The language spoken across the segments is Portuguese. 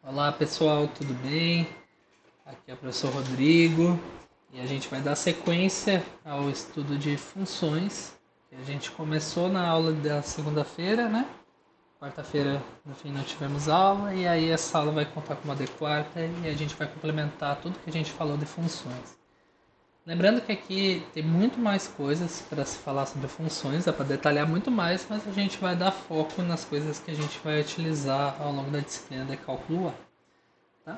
Olá pessoal, tudo bem? Aqui é o professor Rodrigo e a gente vai dar sequência ao estudo de funções que a gente começou na aula da segunda-feira, né? Quarta-feira, no fim, não tivemos aula e aí essa aula vai contar com uma de quarta e a gente vai complementar tudo que a gente falou de funções. Lembrando que aqui tem muito mais coisas para se falar sobre funções, dá para detalhar muito mais, mas a gente vai dar foco nas coisas que a gente vai utilizar ao longo da disciplina de cálculo A. Tá?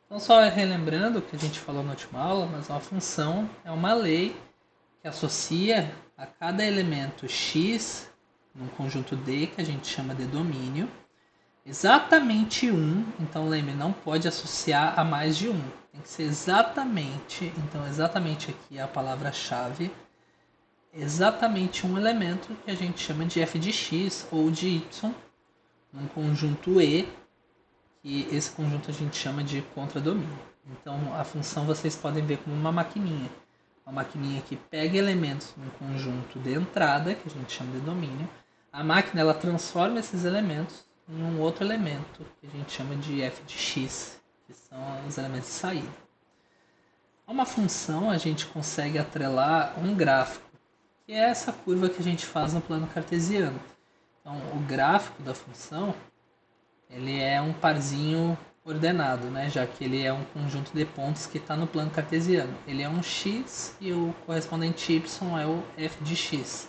Então, só relembrando o que a gente falou na última aula, mas uma função é uma lei que associa a cada elemento x num conjunto D, que a gente chama de domínio, exatamente um. Então, lembre, não pode associar a mais de um. Tem que ser exatamente, então exatamente aqui é a palavra-chave, exatamente um elemento que a gente chama de f de x ou de y num conjunto E, que esse conjunto a gente chama de contradomínio. Então a função vocês podem ver como uma maquininha que pega elementos num conjunto de entrada, que a gente chama de domínio. A máquina ela transforma esses elementos em um outro elemento, que a gente chama de f de x, que são os elementos de saída. A uma função a gente consegue atrelar um gráfico, que é essa curva que a gente faz no plano cartesiano. Então o gráfico da função ele é um parzinho ordenado, né? Já que ele é um conjunto de pontos que está no plano cartesiano. Ele é um x e o correspondente y é o f de x.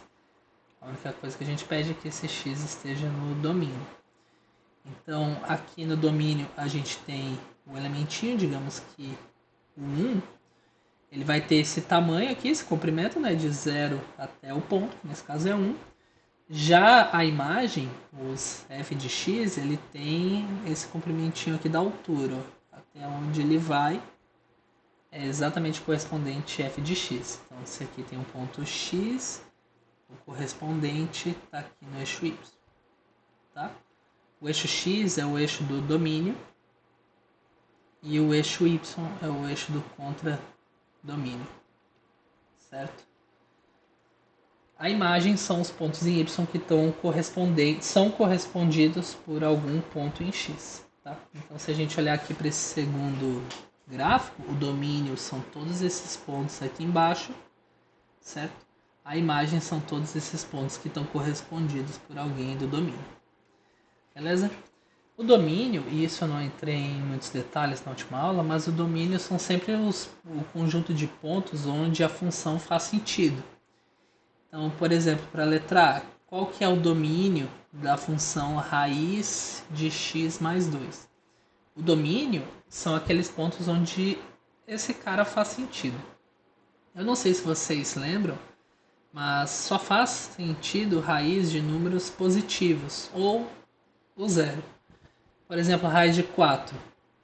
A única coisa que a gente pede é que esse x esteja no domínio. Então, aqui no domínio a gente tem o elementinho, digamos que o 1, ele vai ter esse tamanho aqui, esse comprimento, né, de 0 até o ponto, nesse caso é 1. Já a imagem, os f de x, ele tem esse comprimentinho aqui da altura, ó, até onde ele vai é exatamente correspondente f de x. Então, esse aqui tem um ponto x, o correspondente está aqui no eixo y. Tá? O eixo x é o eixo do domínio e o eixo y é o eixo do contradomínio. Certo? A imagem são os pontos em y que são correspondidos por algum ponto em x. Tá? Então, se a gente olhar aqui para esse segundo gráfico, o domínio são todos esses pontos aqui embaixo, certo? A imagem são todos esses pontos que estão correspondidos por alguém do domínio. Beleza? O domínio, e isso eu não entrei em muitos detalhes na última aula, mas o domínio são sempre o conjunto de pontos onde a função faz sentido. Então, por exemplo, para a letra A, qual que é o domínio da função raiz de x mais 2? O domínio são aqueles pontos onde esse cara faz sentido. Eu não sei se vocês lembram, mas só faz sentido raiz de números positivos ou o zero. Por exemplo, a raiz de 4.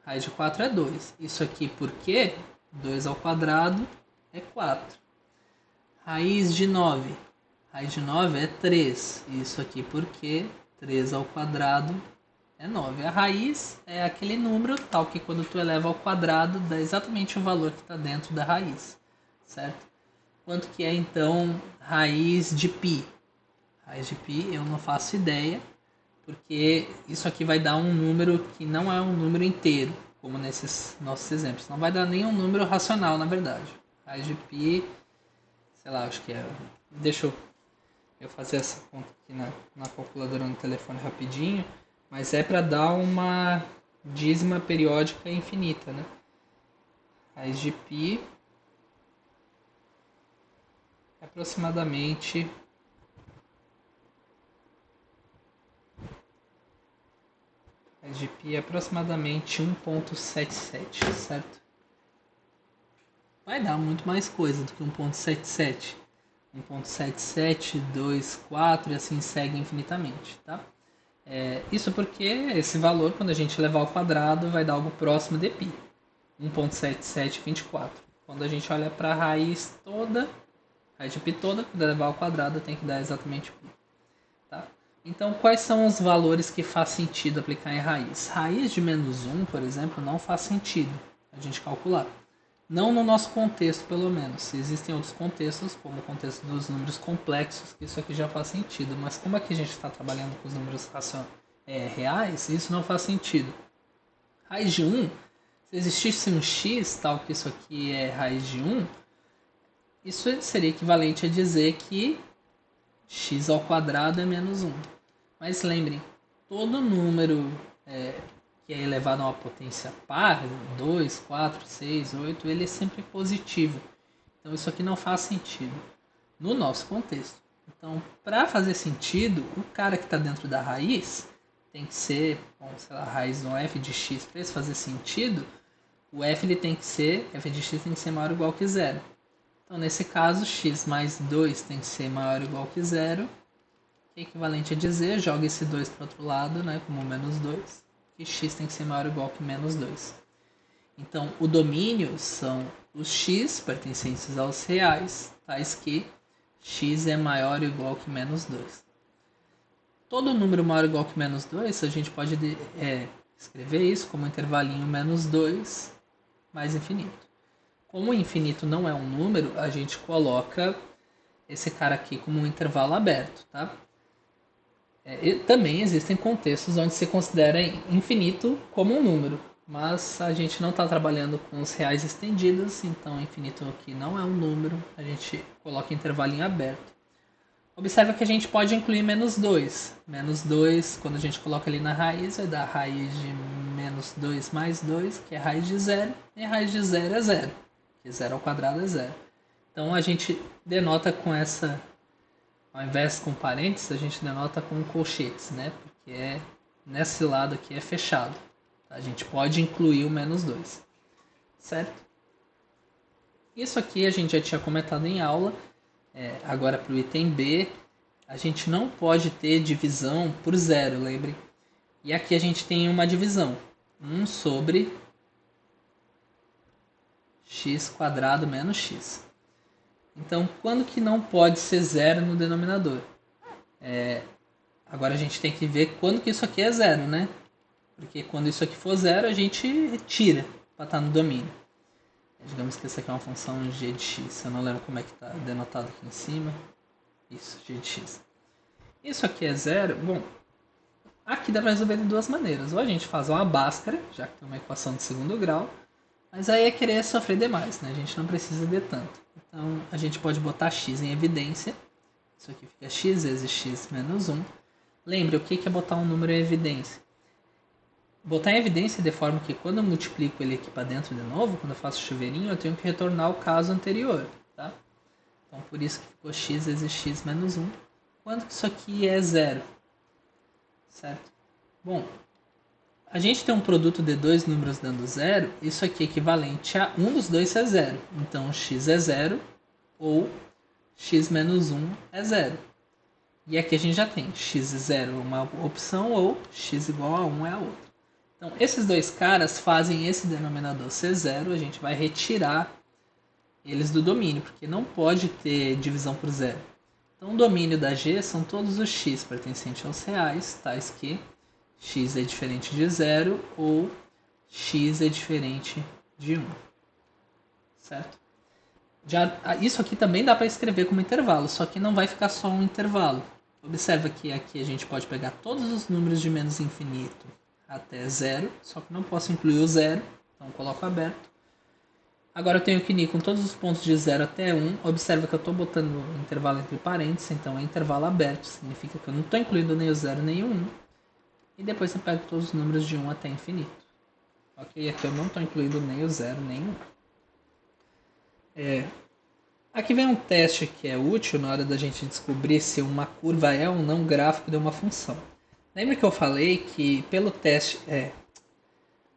A raiz de 4 é 2. Isso aqui porque 2 ao quadrado é 4. Raiz de 9. Raiz de 9 é 3. Isso aqui porque 3 ao quadrado é 9. A raiz é aquele número tal que quando tu eleva ao quadrado dá exatamente o valor que está dentro da raiz. Certo? Quanto que é então raiz de π? Raiz de π eu não faço ideia, porque isso aqui vai dar um número que não é um número inteiro, como nesses nossos exemplos. Não vai dar nenhum número racional, na verdade. Raiz de π, sei lá, acho que é... Deixa eu fazer essa conta aqui na calculadora no telefone rapidinho, mas é para dar uma dízima periódica infinita, né? Raiz de π é aproximadamente raiz de π é aproximadamente 1,77, certo? Vai dar muito mais coisa do que 1,77. 1,77, 2, 4 e assim segue infinitamente, tá? Isso porque esse valor, quando a gente levar ao quadrado, vai dar algo próximo de π. 1,7724. Quando a gente olha para a raiz toda, raiz de π toda, quando levar ao quadrado, tem que dar exatamente π. Tá? Então, quais são os valores que faz sentido aplicar em raiz? Raiz de menos 1, por exemplo, não faz sentido a gente calcular. Não no nosso contexto, pelo menos. Existem outros contextos, como o contexto dos números complexos, que isso aqui já faz sentido. Mas como aqui a gente está trabalhando com os números reais, isso não faz sentido. Raiz de 1, se existisse um x, tal que isso aqui é raiz de 1, isso seria equivalente a dizer que x ao quadrado é menos 1. Mas lembrem, todo número que é elevado a uma potência par, 2, 4, 6, 8, ele é sempre positivo. Então isso aqui não faz sentido no nosso contexto. Então, para fazer sentido, o cara que está dentro da raiz tem que ser, bom, sei lá, raiz de um f de x. Para isso fazer sentido, o f ele tem que ser, f de x tem que ser maior ou igual que zero. Então, nesse caso, x mais 2 tem que ser maior ou igual que zero, que é equivalente a dizer, joga esse 2 para o outro lado, né, como menos 2, que x tem que ser maior ou igual que menos 2. Então, o domínio são os x pertencentes aos reais, tais que x é maior ou igual que menos 2. Todo número maior ou igual que menos 2, a gente pode escrever isso como intervalinho menos 2 mais infinito. Como o infinito não é um número, a gente coloca esse cara aqui como um intervalo aberto, tá? E também existem contextos onde se considera infinito como um número, mas a gente não está trabalhando com os reais estendidos, então infinito aqui não é um número, a gente coloca intervalinho aberto. Observa que a gente pode incluir menos 2. Menos 2, quando a gente coloca ali na raiz, vai dar raiz de menos 2 mais 2, que é raiz de 0, e a raiz de 0 é 0, que 0 ao quadrado é 0. Então a gente denota com essa, ao invés com parênteses, a gente denota com colchetes, né? Porque nesse lado aqui é fechado. A gente pode incluir o menos 2, certo? Isso aqui a gente já tinha comentado em aula. Agora para o item B, a gente não pode ter divisão por zero, lembre? E aqui a gente tem uma divisão, 1 sobre x quadrado menos x. Então, quando que não pode ser zero no denominador? Agora a gente tem que ver quando que isso aqui é zero, né? Porque quando isso aqui for zero, a gente tira para estar no domínio. Digamos que essa aqui é uma função g de x. Eu não lembro como é que está denotado aqui em cima. Isso, g de x. Isso aqui é zero. Bom, aqui dá para resolver de duas maneiras. Ou a gente faz uma Bhaskara, já que tem uma equação de segundo grau. Mas aí é querer sofrer demais, né? A gente não precisa de tanto. Então, a gente pode botar x em evidência. Isso aqui fica x vezes x menos 1. Lembre, o que é botar um número em evidência? Botar em evidência de forma que quando eu multiplico ele aqui para dentro de novo, quando eu faço chuveirinho, eu tenho que retornar o caso anterior, tá? Então, por isso que ficou x vezes x menos 1. Quando que isso aqui é zero? Certo? Bom, a gente tem um produto de dois números dando zero, isso aqui é equivalente a um dos dois ser zero. Então, x é zero ou x menos 1 é zero. E aqui a gente já tem x0 uma opção ou x igual a 1 é a outra. Então, esses dois caras fazem esse denominador ser zero, a gente vai retirar eles do domínio, porque não pode ter divisão por zero. Então, o domínio da G são todos os x pertencentes aos reais, tais que x é diferente de zero ou x é diferente de 1. Certo? Isso aqui também dá para escrever como intervalo, só que não vai ficar só um intervalo. Observa que aqui a gente pode pegar todos os números de menos infinito até zero, só que não posso incluir o zero, então coloco aberto. Agora eu tenho que ir com todos os pontos de 0 até 1. Observa que eu estou botando o intervalo entre parênteses, então é intervalo aberto, significa que eu não estou incluindo nem o 0 nem o 1. E depois eu pego todos os números de 1 até infinito. Ok? Aqui eu não estou incluindo nem o 0 nem o 1. Aqui vem um teste que é útil na hora da gente descobrir se uma curva é ou não gráfico de uma função. Lembra que eu falei que pelo teste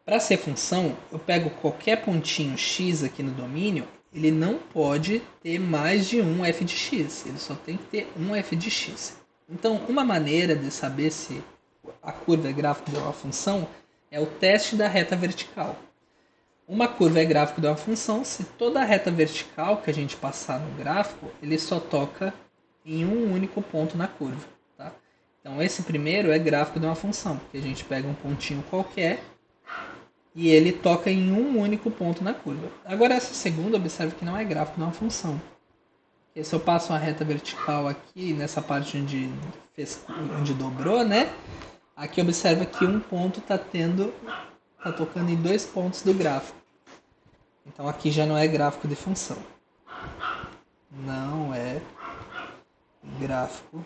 para ser função, eu pego qualquer pontinho x aqui no domínio, ele não pode ter mais de um f de x, ele só tem que ter um f de x. Então, uma maneira de saber se a curva é gráfico de uma função é o teste da reta vertical. Uma curva é gráfico de uma função se toda a reta vertical que a gente passar no gráfico, ele só toca em um único ponto na curva. Tá? Então, esse primeiro é gráfico de uma função, porque a gente pega um pontinho qualquer e ele toca em um único ponto na curva. Agora, essa segunda, observe que não é gráfico de uma função. Porque se eu passo uma reta vertical aqui, nessa parte onde dobrou, né? Aqui observa que um ponto está tendo está tocando em 2 pontos do gráfico. Então aqui já não é gráfico de função. Não é gráfico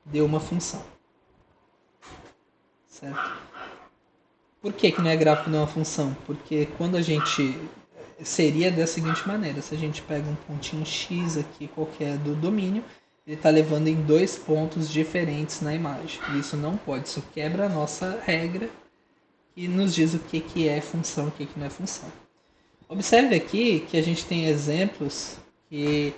de uma função. Certo? Por que não é gráfico de uma função? Porque quando a gente... Seria da seguinte maneira. Se a gente pega um pontinho X aqui, qualquer do domínio, ele está levando em 2 pontos diferentes na imagem. E isso não pode. Isso quebra a nossa regra e nos diz o que é função e o que não é função. Observe aqui que a gente tem exemplos que,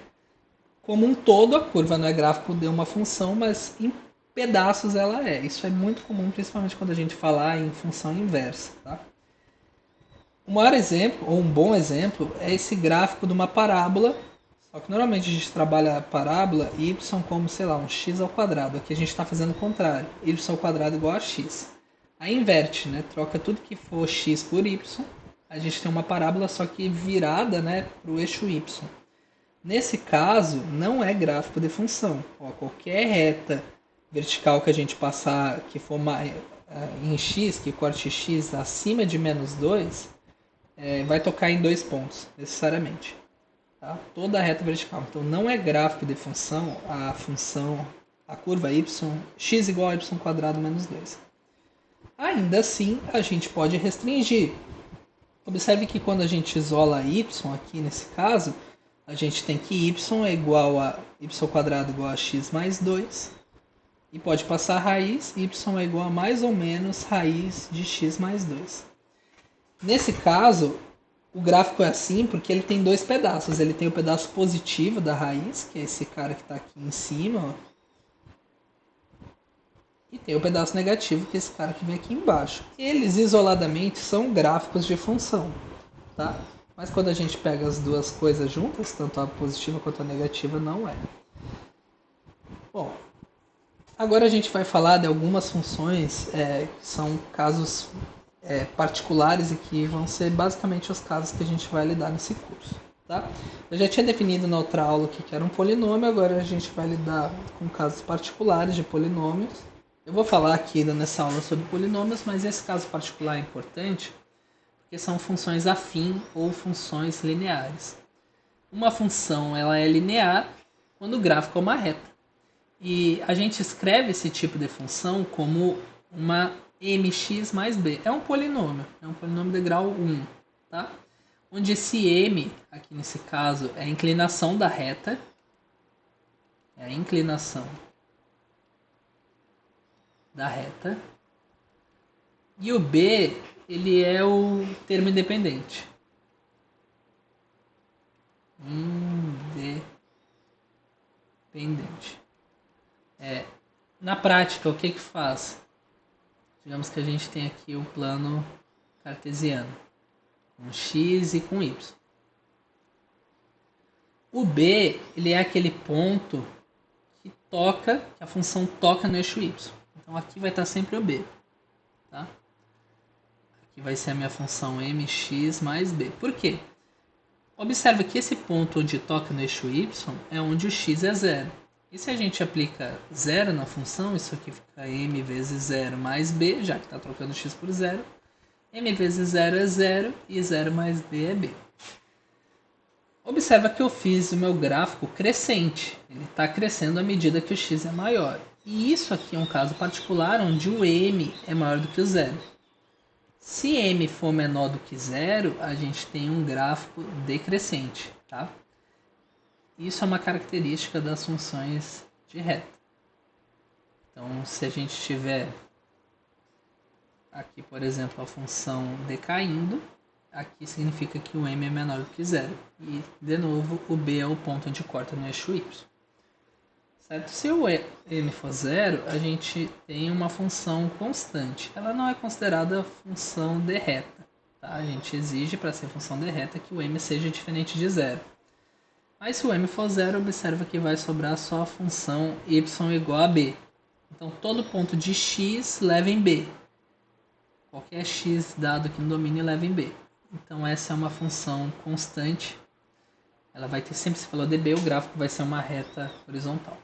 como um todo, a curva não é gráfico de uma função, mas em pedaços ela é. Isso é muito comum, principalmente quando a gente falar em função inversa. Tá? O maior exemplo, ou um bom exemplo, é esse gráfico de uma parábola. Só que normalmente a gente trabalha a parábola y como, sei lá, um x ao quadrado. Aqui a gente está fazendo o contrário. Y ao quadrado igual a x. Aí inverte, né? Troca tudo que for x por y. A gente tem uma parábola só que virada, né, para o eixo y. Nesse caso, não é gráfico de função. Ó, qualquer reta vertical que a gente passar, que for em x, que corte x acima de menos 2, vai tocar em 2 pontos, necessariamente. Tá? Toda a reta vertical. Então não é gráfico de função, a curva y, x igual a y quadrado menos 2. Ainda assim, a gente pode restringir. Observe que quando a gente isola y, aqui nesse caso, a gente tem que y é igual a y quadrado igual a x mais 2. E pode passar a raiz, y é igual a mais ou menos raiz de x mais 2. Nesse caso, o gráfico é assim porque ele tem 2 pedaços. Ele tem o pedaço positivo da raiz, que é esse cara que está aqui em cima, ó. E tem o pedaço negativo, que é esse cara que vem aqui embaixo. Eles isoladamente são gráficos de função, tá? Mas quando a gente pega as duas coisas juntas, tanto a positiva quanto a negativa, não é. Bom, agora a gente vai falar de algumas funções que são casos particulares e que vão ser basicamente os casos que a gente vai lidar nesse curso. Tá? Eu já tinha definido na outra aula o que era um polinômio, agora a gente vai lidar com casos particulares de polinômios. Eu vou falar aqui nessa aula sobre polinômios, mas esse caso particular é importante porque são funções afim ou funções lineares. Uma função ela é linear quando o gráfico é uma reta. E a gente escreve esse tipo de função como uma mx mais b. É um polinômio de grau 1. Tá? Onde esse m, aqui nesse caso, é a inclinação da reta. É a inclinação da reta. E o b, ele é o termo independente. Independente. Na prática, o que faz? Digamos que a gente tem aqui o plano cartesiano, com x e com y. O b, ele é aquele ponto que a função toca no eixo y. Então aqui vai estar sempre o b. Tá? Aqui vai ser a minha função mx mais b. Por quê? Observe que esse ponto onde toca no eixo y é onde o x é zero. E se a gente aplica zero na função, isso aqui fica m vezes 0 mais b, já que está trocando x por zero. M vezes 0 é 0 e 0 mais b é b. Observa que eu fiz o meu gráfico crescente. Ele está crescendo à medida que o x é maior. E isso aqui é um caso particular onde o m é maior do que o zero. Se m for menor do que zero, a gente tem um gráfico decrescente. Tá? Isso é uma característica das funções de reta. Então, se a gente tiver aqui, por exemplo, a função decaindo, aqui significa que o m é menor do que zero. E, de novo, o b é o ponto onde corta no eixo y. Certo? Se o m for zero, a gente tem uma função constante. Ela não é considerada função de reta. Tá? A gente exige, para ser função de reta, que o m seja diferente de zero. Mas se o m for zero, observa que vai sobrar só a função y igual a b. Então, todo ponto de x leva em b. Qualquer x dado aqui no domínio leva em b. Então, essa é uma função constante. Ela vai ter sempre esse valor de b, o gráfico vai ser uma reta horizontal.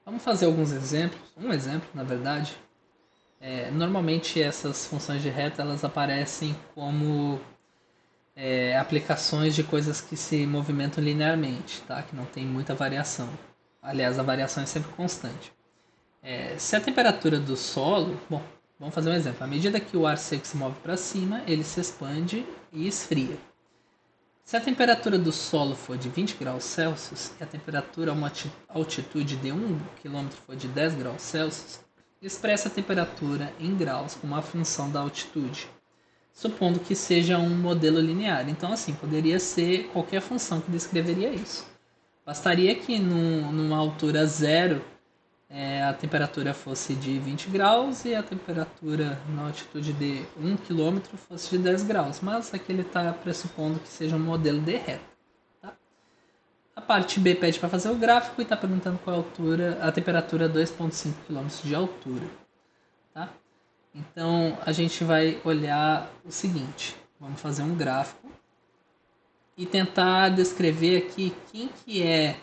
Vamos fazer alguns exemplos. Um exemplo, na verdade. Normalmente essas funções de reta elas aparecem como aplicações de coisas que se movimentam linearmente, tá? Que não tem muita variação. Aliás, a variação é sempre constante. Se a temperatura do solo, bom, vamos fazer um exemplo. À medida que o ar seco se move para cima, ele se expande e esfria. Se a temperatura do solo for de 20 graus Celsius e a temperatura a uma altitude de 1 km for de 10 graus Celsius, expressa a temperatura em graus como uma função da altitude, supondo que seja um modelo linear. Então, assim, poderia ser qualquer função que descreveria isso. Bastaria que numa altura zero a temperatura fosse de 20 graus e a temperatura na altitude de 1 km fosse de 10 graus, mas aqui ele está pressupondo que seja um modelo de reta. Tá? A parte B pede para fazer o gráfico e está perguntando qual é a altura, a temperatura 2,5 km de altura. Tá? Então a gente vai olhar o seguinte, vamos fazer um gráfico e tentar descrever aqui quem que é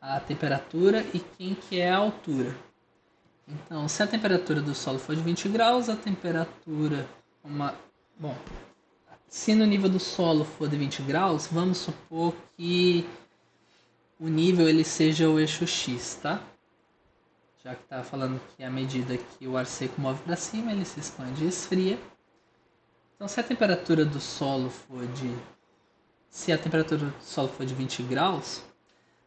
a temperatura e quem que é a altura. Então, se a temperatura do solo for de 20 graus, a temperatura... Bom, se no nível do solo for de 20 graus, vamos supor que o nível ele seja o eixo X, tá? Já que está falando que à medida que o ar seco move para cima, ele se expande e esfria. Então, se a temperatura do solo for de... Se a temperatura do solo for de 20 graus,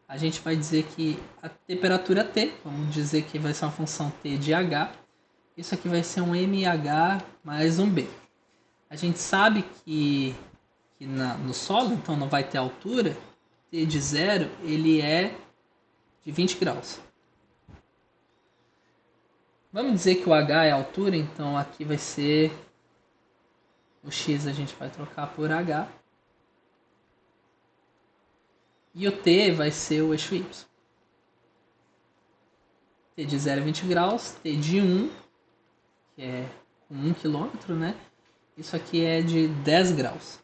a gente vai dizer que a temperatura T, vamos dizer que vai ser uma função T de H, isso aqui vai ser um MH mais um B. A gente sabe que no solo, então não vai ter altura, T de zero ele é de 20 graus. Vamos dizer que o H é a altura, então aqui vai ser o X a gente vai trocar por H. E o T vai ser o eixo Y. T de 0 é 20 graus, T de 1, que é com 1 km, né? Isso aqui é de 10 graus.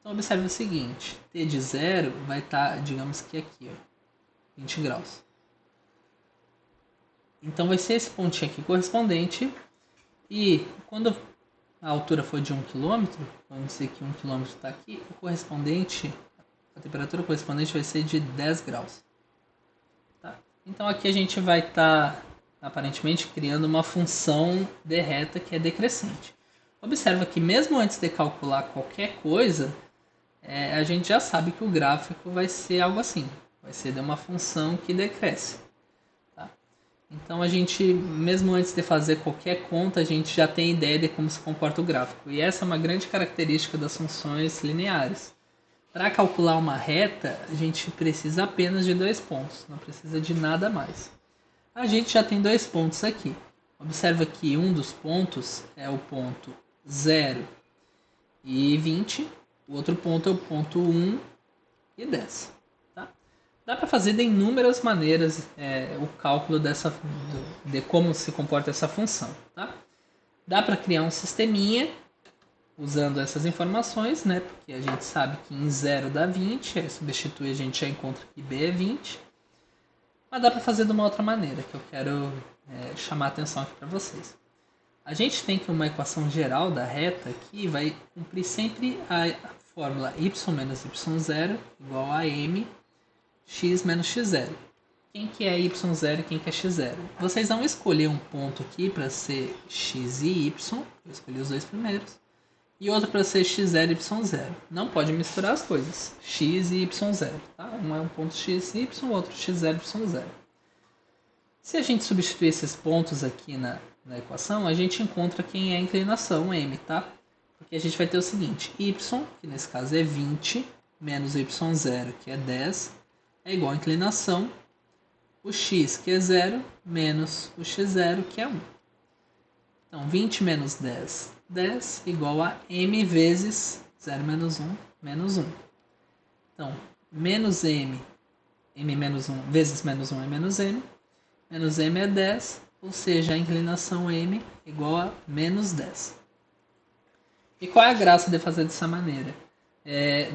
Então observe o seguinte, T de 0 vai estar, digamos que aqui, ó, 20 graus. Então vai ser esse pontinho aqui correspondente. E quando a altura for de 1 km, vamos dizer que 1 km está aqui, o correspondente... A temperatura correspondente vai ser de 10 graus. Tá? Então aqui a gente vai estar, aparentemente, criando uma função de reta que é decrescente. Observa que mesmo antes de calcular qualquer coisa, a gente já sabe que o gráfico vai ser algo assim. Vai ser de uma função que decresce. Tá? Então a gente, mesmo antes de fazer qualquer conta, a gente já tem ideia de como se comporta o gráfico. E essa é uma grande característica das funções lineares. Para calcular uma reta, a gente precisa apenas de 2 pontos, não precisa de nada mais. A gente já tem 2 pontos aqui. Observa que um dos pontos é o ponto 0 e 20, o outro ponto é o ponto 1 e 10. Tá? Dá para fazer de inúmeras maneiras o cálculo de como se comporta essa função. Tá? Dá para criar um sisteminha usando essas informações, né? Porque a gente sabe que em 0 dá 20, aí substitui a gente já encontra que B é 20. Mas dá para fazer de uma outra maneira, que eu quero chamar a atenção aqui para vocês. A gente tem que uma equação geral da reta que vai cumprir sempre a fórmula y menos y0 igual a m x menos x0. Quem que é y0 e quem que é x0? Vocês vão escolher um ponto aqui para ser x e y, eu escolhi os dois primeiros. E outro para ser x0 e y0. Não pode misturar as coisas, x e y0. Tá? Um é um ponto x e y, o outro x0 e y0. Se a gente substituir esses pontos aqui na equação, a gente encontra quem é a inclinação m, tá? Porque a gente vai ter o seguinte, y, que nesse caso é 20, menos y0, que é 10, é igual a inclinação, o x, que é 0, menos o x0, que é 1. Então, 20 menos 10, 10 igual a m vezes 0 menos 1, menos 1. Então, menos m menos 1 vezes menos 1 é menos m é 10, ou seja, a inclinação m igual a menos 10. E qual é a graça de fazer dessa maneira?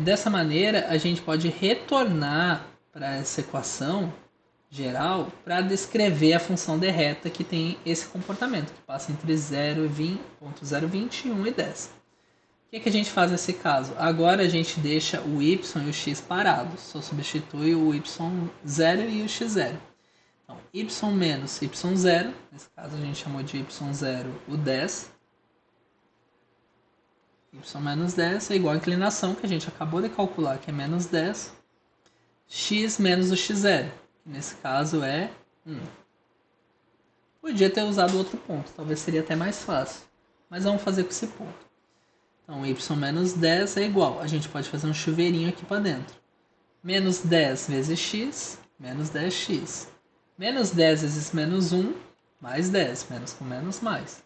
Dessa maneira, a gente pode retornar para essa equação geral para descrever a função de reta que tem esse comportamento, que passa entre 0,20 e 1 e 10. O que a gente faz nesse caso? Agora a gente deixa o y e o x parados, só substitui o y0 e o x0. Então, y menos y0, nesse caso a gente chamou de y0 o 10, y menos 10 é igual à inclinação que a gente acabou de calcular, que é menos 10, x menos o x0, que nesse caso é 1. Podia ter usado outro ponto, talvez seria até mais fácil, mas vamos fazer com esse ponto. Então, y menos 10 é igual, a gente pode fazer um chuveirinho aqui para dentro. Menos 10 vezes x, menos 10x. Menos 10 vezes menos 1, mais 10, menos com menos, mais.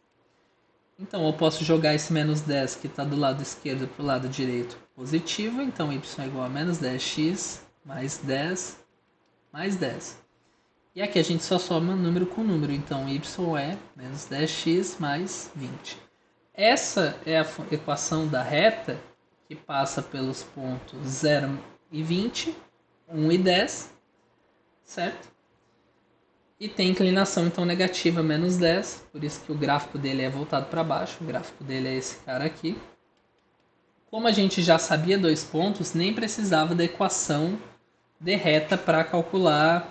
Então, eu posso jogar esse menos 10 que está do lado esquerdo para o lado direito positivo. Então, y é igual a menos 10x mais 10 mais 10. E aqui a gente só soma número com número. Então, y é menos 10x mais 20. Essa é a equação da reta que passa pelos pontos 0 e 20, 1 e 10, certo? E tem inclinação então negativa, menos 10, por isso que o gráfico dele é voltado para baixo, o gráfico dele é esse cara aqui. Como a gente já sabia dois pontos, nem precisava da equação de reta para calcular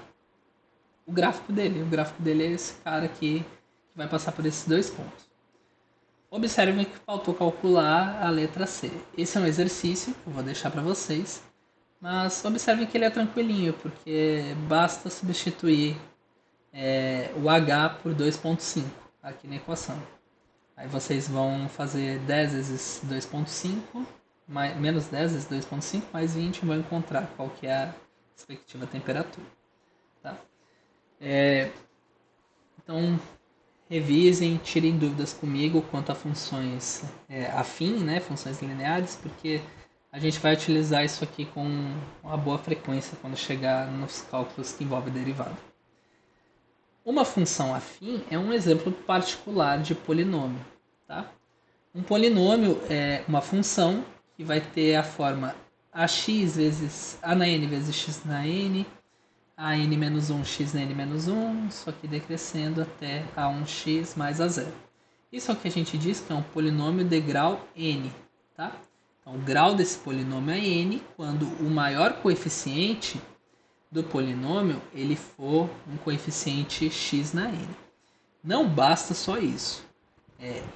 o gráfico dele. O gráfico dele é esse cara aqui, que vai passar por esses dois pontos. Observem que faltou calcular a letra C. Esse é um exercício que eu vou deixar para vocês, mas observem que ele é tranquilinho, porque basta substituir o h por 2,5 aqui na equação. Aí vocês vão fazer 10 vezes 2,5, menos 10 vezes 2,5 mais 20 e vão encontrar qual que é a respectiva temperatura. Tá? Então, revisem, tirem dúvidas comigo quanto a funções afim, né, funções lineares, porque a gente vai utilizar isso aqui com uma boa frequência quando chegar nos cálculos que envolvem derivada. Uma função afim é um exemplo particular de polinômio. Tá? Um polinômio é uma função que vai ter a forma ax vezes a na n vezes x na n, a n menos 1, x na n menos 1, só que decrescendo até a 1x mais a 0. Isso é o que a gente diz que é um polinômio de grau n. Tá? Então, o grau desse polinômio é n quando o maior coeficiente do polinômio ele for um coeficiente x na n. Não basta só isso.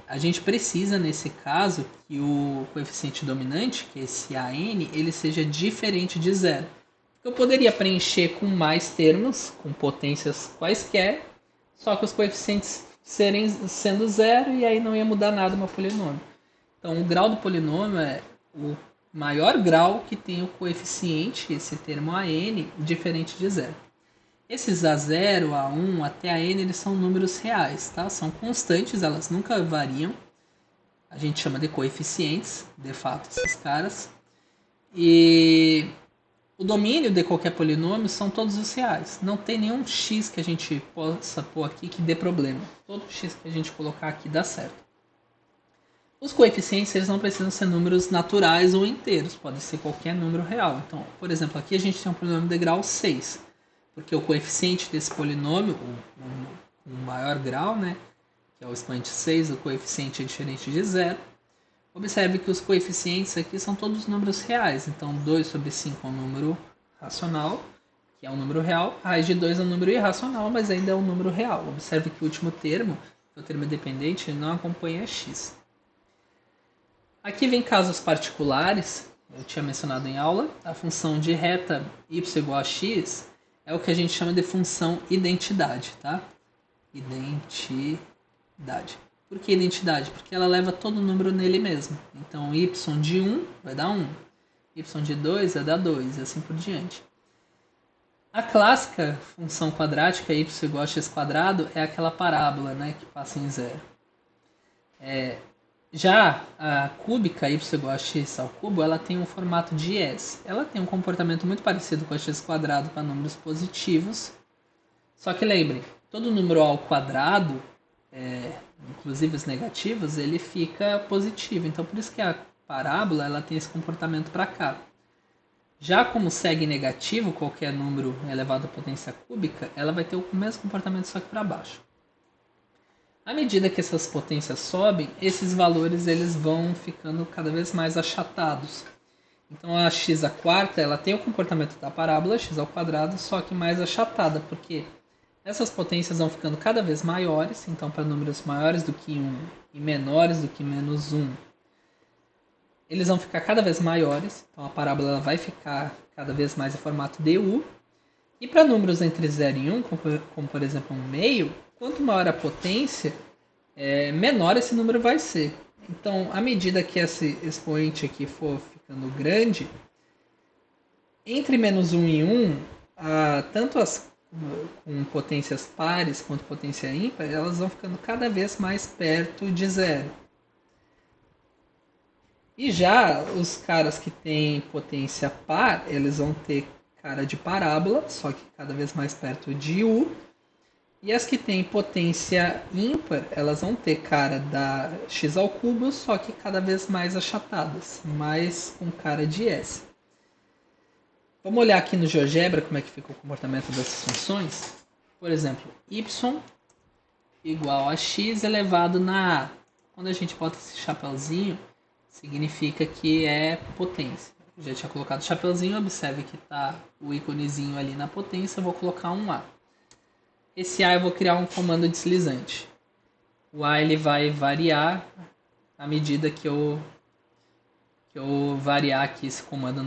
A gente precisa, nesse caso, que o coeficiente dominante, que é esse an, ele seja diferente de zero. Eu poderia preencher com mais termos, com potências quaisquer, só que os coeficientes sendo zero e aí não ia mudar nada no polinômio. Então, o grau do polinômio é o maior grau que tem o coeficiente, esse termo an, diferente de zero. Esses A0, A1 até a n eles são números reais, tá? São constantes, elas nunca variam. A gente chama de coeficientes, de fato, esses caras. E o domínio de qualquer polinômio são todos os reais. Não tem nenhum x que a gente possa pôr aqui que dê problema. Todo x que a gente colocar aqui dá certo. Os coeficientes eles não precisam ser números naturais ou inteiros, pode ser qualquer número real. Então, por exemplo, aqui a gente tem um polinômio de grau 6, porque o coeficiente desse polinômio, o maior grau, né, que é o expoente 6, o coeficiente é diferente de zero. Observe que os coeficientes aqui são todos números reais, então 2 sobre 5 é um número racional, que é um número real, a raiz de 2 é um número irracional, mas ainda é um número real. Observe que o último termo, o termo dependente, ele não acompanha x. Aqui vem casos particulares, eu tinha mencionado em aula, a função de reta y igual a x é o que a gente chama de função identidade, tá? Identidade. Por que identidade? Porque ela leva todo número nele mesmo. Então, y de 1 vai dar 1, y de 2 vai dar 2, e assim por diante. A clássica função quadrática y igual a x quadrado é aquela parábola, né, que passa em zero. Já a cúbica y igual a x ao cubo, ela tem um formato de S. Ela tem um comportamento muito parecido com a x quadrado para números positivos. Só que lembre, todo número ao quadrado, inclusive os negativos, ele fica positivo. Então por isso que a parábola ela tem esse comportamento para cá. Já como segue negativo, qualquer número elevado à potência cúbica, ela vai ter o mesmo comportamento só que para baixo. À medida que essas potências sobem, esses valores eles vão ficando cada vez mais achatados. Então a x à quarta ela tem o comportamento da parábola x ao quadrado, só que mais achatada, porque essas potências vão ficando cada vez maiores, então para números maiores do que 1 e menores do que menos 1, eles vão ficar cada vez maiores, então a parábola vai ficar cada vez mais em formato du. E para números entre 0 e 1, como por exemplo 1 meio, quanto maior a potência, menor esse número vai ser. Então, à medida que esse expoente aqui for ficando grande, entre menos 1 e 1, tanto as com potências pares quanto potência ímpar, elas vão ficando cada vez mais perto de zero. E já os caras que têm potência par, eles vão ter cara de parábola, só que cada vez mais perto de U. E as que têm potência ímpar, elas vão ter cara da x ao cubo, só que cada vez mais achatadas, mais com cara de S. Vamos olhar aqui no GeoGebra como é que fica o comportamento dessas funções. Por exemplo, y igual a x elevado na a. Quando a gente bota esse chapeuzinho, significa que é potência. Eu já tinha colocado o chapeuzinho, observe que está o íconezinho ali na potência, eu vou colocar um a. Esse a eu vou criar um comando deslizante. O a ele vai variar à medida que eu variar aqui esse comando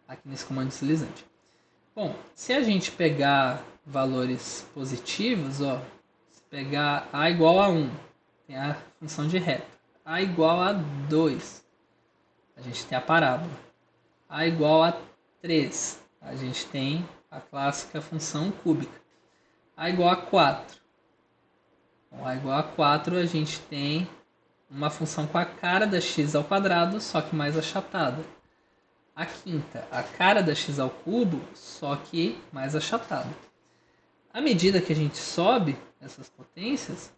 aqui nesse comando deslizante. Bom, se a gente pegar valores positivos, ó, se pegar a igual a 1, tem a função de reta. A igual a 2, a gente tem a parábola. A igual a 3, a gente tem a clássica função cúbica. A igual a 4. Bom, a igual a 4 a gente tem uma função com a cara da x ao quadrado, só que mais achatada. A quinta, a cara da x ao cubo, só que mais achatada. À medida que a gente sobe essas potências,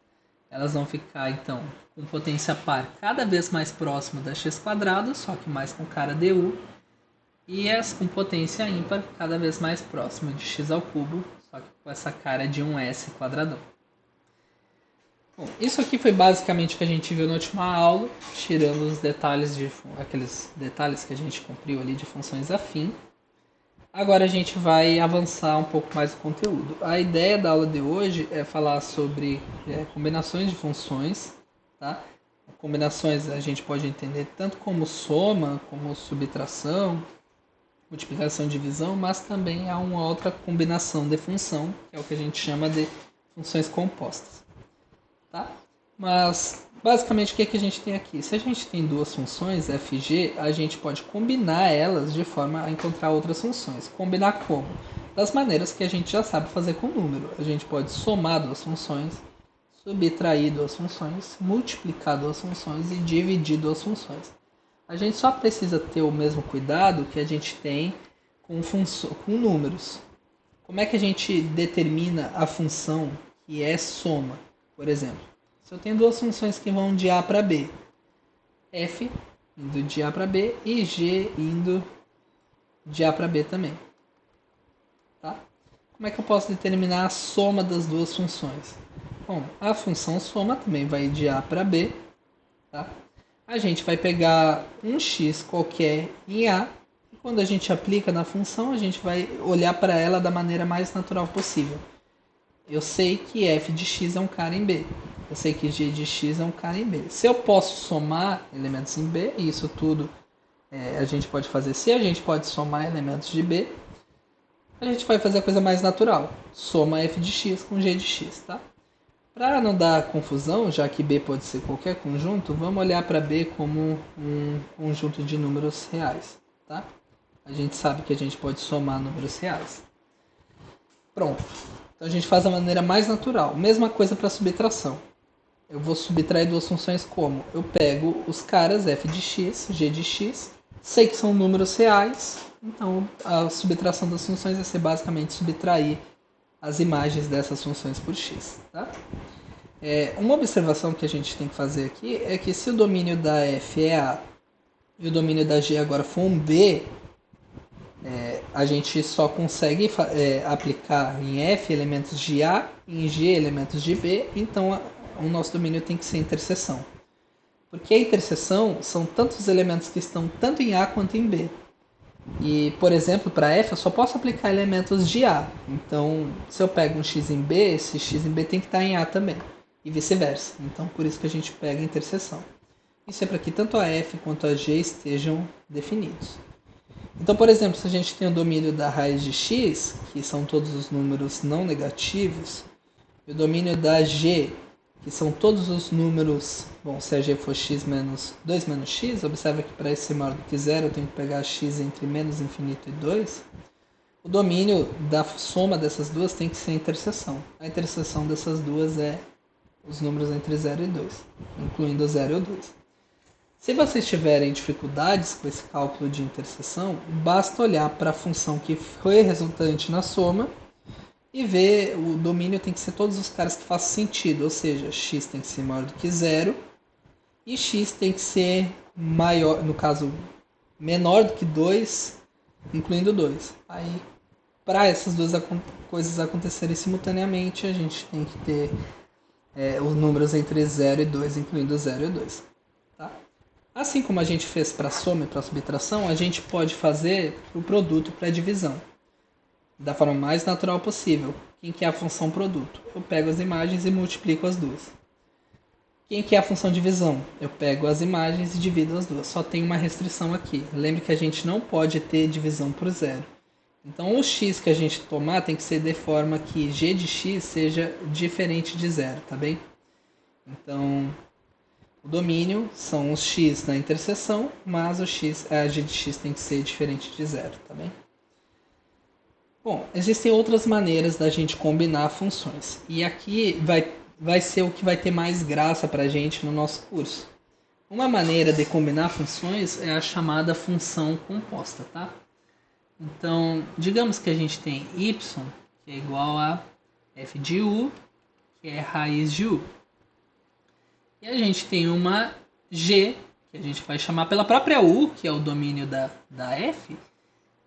elas vão ficar, então, com potência par cada vez mais próximo da x quadrado, só que mais com cara de u. E as com potência ímpar cada vez mais próximo de x ao cubo, só que com essa cara de 1s quadradão. Bom, isso aqui foi basicamente o que a gente viu na última aula, tirando os detalhes aqueles detalhes que a gente cumpriu ali de funções afim. Agora a gente vai avançar um pouco mais o conteúdo. A ideia da aula de hoje é falar sobre combinações de funções, tá? Combinações a gente pode entender tanto como soma, como subtração, multiplicação e divisão, mas também há uma outra combinação de função, que é o que a gente chama de funções compostas. Tá? Mas, basicamente, o que, é que a gente tem aqui? Se a gente tem duas funções, f e g, a gente pode combinar elas de forma a encontrar outras funções. Combinar como? Das maneiras que a gente já sabe fazer com o número. A gente pode somar duas funções, subtrair duas funções, multiplicar duas funções e dividir duas funções. A gente só precisa ter o mesmo cuidado que a gente tem com números. Como é que a gente determina a função que é soma? Por exemplo, se eu tenho duas funções que vão de A para B, f indo de A para B e g indo de A para B também. Tá? Como é que eu posso determinar a soma das duas funções? Bom, a função soma também vai de A para B. Tá? A gente vai pegar um x qualquer em A, e quando a gente aplica na função, a gente vai olhar para ela da maneira mais natural possível. Eu sei que f de x é um cara em B. Eu sei que g de x é um cara em B. Se eu posso somar elementos em B, e isso tudo a gente pode fazer. Se a gente pode somar elementos de B, a gente vai fazer a coisa mais natural. Soma f de x com g de x, tá? Para não dar confusão, já que B pode ser qualquer conjunto, vamos olhar para B como um conjunto de números reais, tá? A gente sabe que a gente pode somar números reais. Pronto. Então a gente faz da maneira mais natural. Mesma coisa para subtração. Eu vou subtrair duas funções como? Eu pego os caras f de x, g de x, sei que são números reais, então a subtração das funções vai ser basicamente subtrair as imagens dessas funções por x. Tá? Uma observação que a gente tem que fazer aqui é que se o domínio da f é A e o domínio da G agora for um B, a gente só consegue aplicar em F elementos de A, em G elementos de B, então o nosso domínio tem que ser interseção. Porque a interseção são tantos elementos que estão tanto em A quanto em B. E, por exemplo, para F eu só posso aplicar elementos de A. Então, se eu pego um x em B, esse x em B tem que estar em A também. E vice-versa. Então, por isso que a gente pega a interseção. Isso é para que tanto a F quanto a G estejam definidos. Então, por exemplo, se a gente tem o domínio da raiz de x, que são todos os números não negativos, e o domínio da G, que são todos os números, bom, se a G for x menos 2 menos x, observa que para esse ser maior do que zero eu tenho que pegar x entre menos infinito e 2, o domínio da soma dessas duas tem que ser a interseção. A interseção dessas duas é os números entre 0 e 2, incluindo o 0 e o 2. Se vocês tiverem dificuldades com esse cálculo de interseção, basta olhar para a função que foi resultante na soma e ver o domínio tem que ser todos os caras que façam sentido, ou seja, x tem que ser maior do que zero e x tem que ser maior, no caso, menor do que 2, incluindo 2. Aí, para essas duas coisas acontecerem simultaneamente, a gente tem que ter os números entre 0 e 2, incluindo 0 e 2. Tá? Assim como a gente fez para a soma e para a subtração, a gente pode fazer para o produto para a divisão da forma mais natural possível. Quem que é a função produto? Eu pego as imagens e multiplico as duas. Quem que é a função divisão? Eu pego as imagens e divido as duas. Só tem uma restrição aqui. Lembre que a gente não pode ter divisão por zero. Então o x que a gente tomar tem que ser de forma que g de x seja diferente de zero, tá bem? Então o domínio são os x na interseção, mas a g de x tem que ser diferente de zero, tá bem? Bom, existem outras maneiras da gente combinar funções. E aqui vai ser o que vai ter mais graça para a gente no nosso curso. Uma maneira de combinar funções é a chamada função composta, tá? Então, digamos que a gente tem y, que é igual a f de u, que é raiz de u. E a gente tem uma g, que a gente vai chamar pela própria u, que é o domínio da f.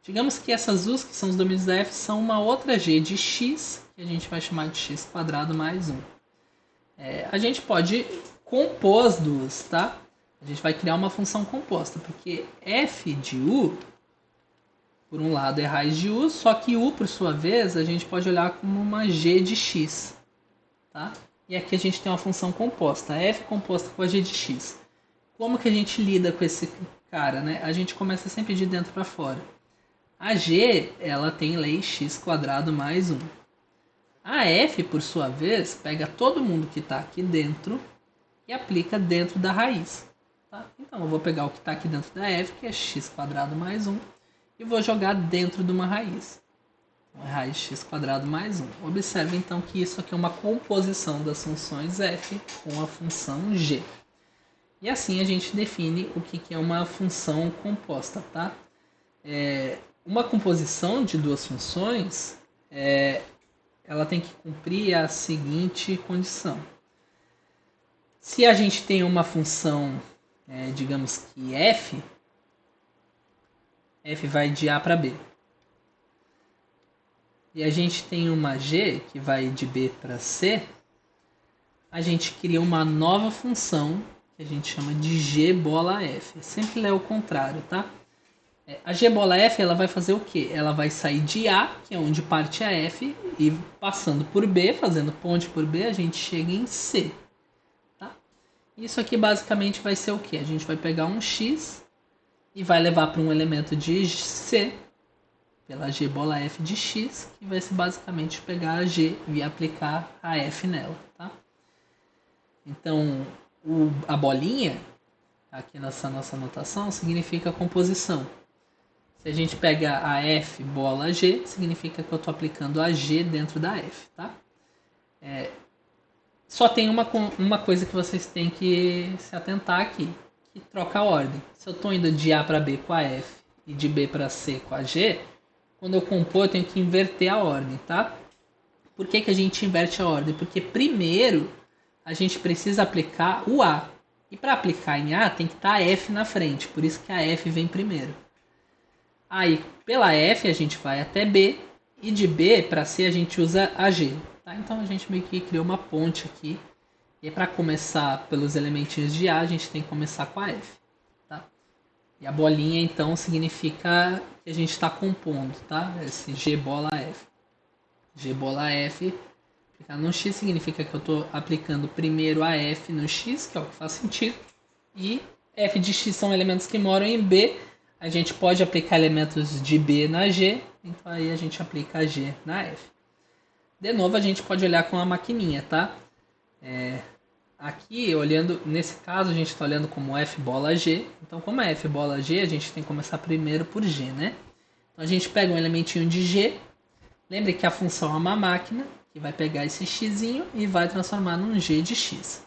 Digamos que essas u's, que são os domínios da f, são uma outra g de x, que a gente vai chamar de x² mais 1. A gente pode compor as duas, tá? A gente vai criar uma função composta, porque f de u, por um lado, é raiz de u, só que u, por sua vez, a gente pode olhar como uma g de x, tá? E aqui a gente tem uma função composta, f composta com a g de x. Como que a gente lida com esse cara, né? A gente começa sempre de dentro para fora. A g, ela tem lei x² mais 1. A f, por sua vez, pega todo mundo que está aqui dentro e aplica dentro da raiz. Tá? Então, eu vou pegar o que está aqui dentro da f, que é x² mais 1, e vou jogar dentro de uma raiz. Então, é raiz x² mais 1. Observe, então, que isso aqui é uma composição das funções f com a função g. E assim a gente define o que é uma função composta. Tá? Uma composição de duas funções, ela tem que cumprir a seguinte condição. Se a gente tem uma função, digamos que f vai de A para B. E a gente tem uma g que vai de B para C, a gente cria uma nova função que a gente chama de g bola f. Sempre é o contrário, tá? A g bola f, ela vai fazer o quê? Ela vai sair de A, que é onde parte a f, e passando por B, fazendo ponte por B, a gente chega em C. Tá? Isso aqui basicamente vai ser o quê? A gente vai pegar um x e vai levar para um elemento de C, pela g bola f de x, que vai ser basicamente pegar a g e aplicar a f nela. Tá? Então, a bolinha, aqui nessa nossa anotação, significa composição. Se a gente pega a f bola g, significa que eu estou aplicando a g dentro da f. Tá? Só tem uma coisa que vocês têm que se atentar aqui, que troca a ordem. Se eu estou indo de A para B com a f e de B para C com a g, quando eu compor eu tenho que inverter a ordem. Tá? Por que a gente inverte a ordem? Porque primeiro a gente precisa aplicar o A. E para aplicar em A tem que estar F na frente, por isso que a F vem primeiro. Aí pela F a gente vai até B, e de B para C a gente usa a G. Tá? Então a gente meio que criou uma ponte aqui. E para começar pelos elementinhos de A, a gente tem que começar com a F. Tá? E a bolinha então significa que a gente está compondo, tá? Esse G bola F. G bola F ficar no X significa que eu estou aplicando primeiro a F no X, que é o que faz sentido. E F de X são elementos que moram em B. A gente pode aplicar elementos de B na G, então aí a gente aplica a G na F. De novo, a gente pode olhar com a maquininha, tá? Aqui, olhando, nesse caso, a gente está olhando como F bola G. Então, como é F bola G, a gente tem que começar primeiro por G, né? Então, a gente pega um elementinho de G. Lembre que a função é uma máquina, que vai pegar esse x e vai transformar num g de x.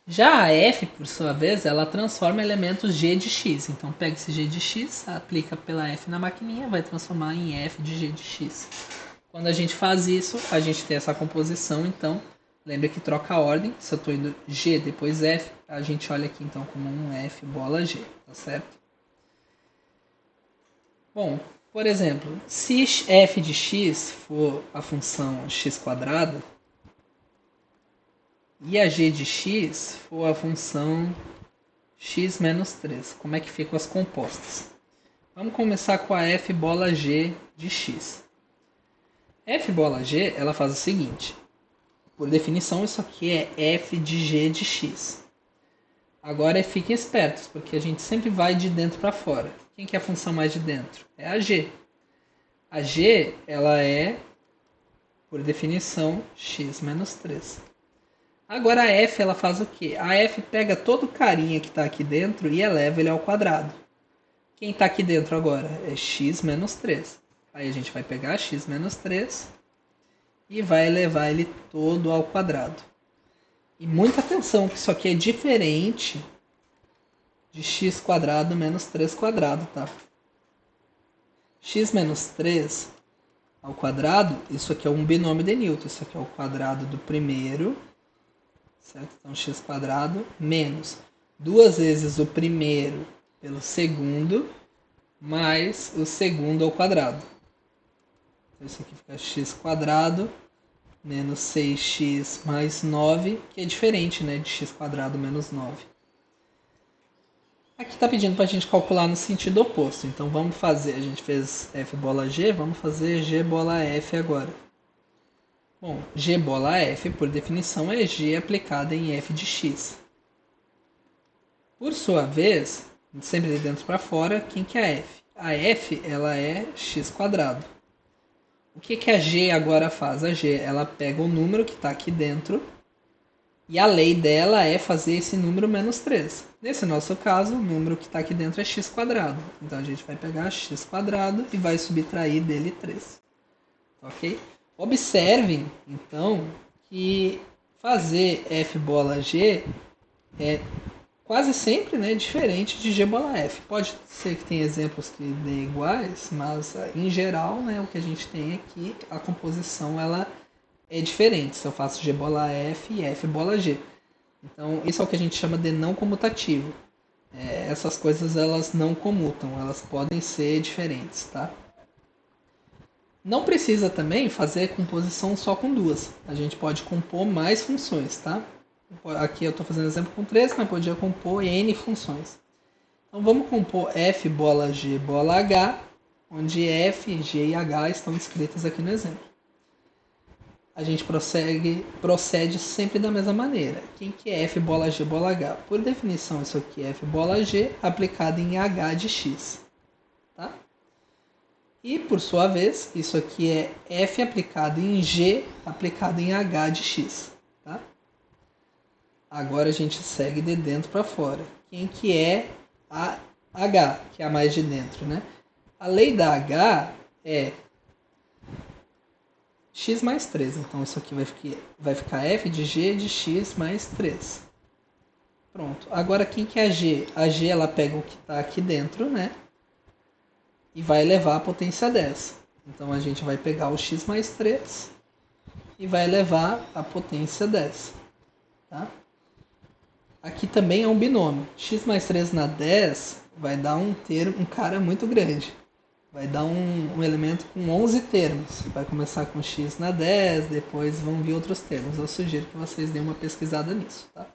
Já a f, por sua vez, ela transforma elementos g de x. Então, pega esse g de x, aplica pela f na maquininha, vai transformar em f de g de x. Quando a gente faz isso, a gente tem essa composição, então, lembra que troca a ordem. Se eu estou indo g depois f, a gente olha aqui então como um f bola g, tá certo? Bom, por exemplo, se f de x for a função x², e a g de x for a função x menos 3. Como é que ficam as compostas? Vamos começar com a f bola g de x. F bola g, ela faz o seguinte. Por definição, isso aqui é f de g de x. Agora fiquem espertos, porque a gente sempre vai de dentro para fora. Quem que é a função mais de dentro? É a g. A g, ela é, por definição, x menos 3. Agora a f, ela faz o quê? A f pega todo o carinha que está aqui dentro e eleva ele ao quadrado. Quem está aqui dentro agora é x menos 3. Aí a gente vai pegar x menos 3 e vai elevar ele todo ao quadrado. E muita atenção, que isso aqui é diferente de x² menos 3², tá? X menos 3 ao quadrado, isso aqui é um binômio de Newton. Isso aqui é o quadrado do primeiro, certo? Então, x² menos 2 vezes o primeiro pelo segundo, mais o segundo ao quadrado. Então, isso aqui fica x² menos 6x mais 9, que é diferente, né, de x² menos 9. Aqui está pedindo para a gente calcular no sentido oposto. Então vamos fazer, a gente fez f bola g, vamos fazer g bola f agora. Bom, g bola f, por definição, é g aplicada em f de x. Por sua vez, sempre de dentro para fora, quem que é a f? A f, ela é x². O que que a g agora faz? A g, ela pega o número que está aqui dentro e a lei dela é fazer esse número menos 3. Nesse nosso caso, o número que está aqui dentro é x². Então a gente vai pegar x² e vai subtrair dele 3. Ok? Observem, então, que fazer f bola g é quase sempre, né, diferente de g bola f. Pode ser que tenha exemplos que dêem iguais, mas em geral, né, o que a gente tem aqui, a composição ela é diferente se eu faço g bola f e f bola g. Então, isso é o que a gente chama de não comutativo. Essas coisas elas não comutam, elas podem ser diferentes, tá? Não precisa também fazer composição só com duas. A gente pode compor mais funções, tá? Aqui eu estou fazendo exemplo com 3, mas podia compor n funções. Então vamos compor f bola g bola h, onde f, g e h estão escritas aqui no exemplo. A gente procede sempre da mesma maneira. Quem que é f bola g bola h? Por definição, isso aqui é f bola g aplicado em h de x. Tá? E, por sua vez, isso aqui é f aplicado em g aplicado em h de x. Tá? Agora a gente segue de dentro para fora. Quem que é a h, que é a mais de dentro, né? A lei da h é x mais 3. Então, isso aqui vai ficar f de g de x mais 3. Pronto. Agora, quem que é a g? A g, ela pega o que está aqui dentro, né? E vai elevar a potência 10. Então, a gente vai pegar o x mais 3 e vai elevar a potência 10. Tá? Aqui também é um binômio. X mais 3 na 10 vai dar um cara muito grande. Vai dar um elemento com 11 termos. Vai começar com x na 10, depois vão vir outros termos. Eu sugiro que vocês deem uma pesquisada nisso. Tá?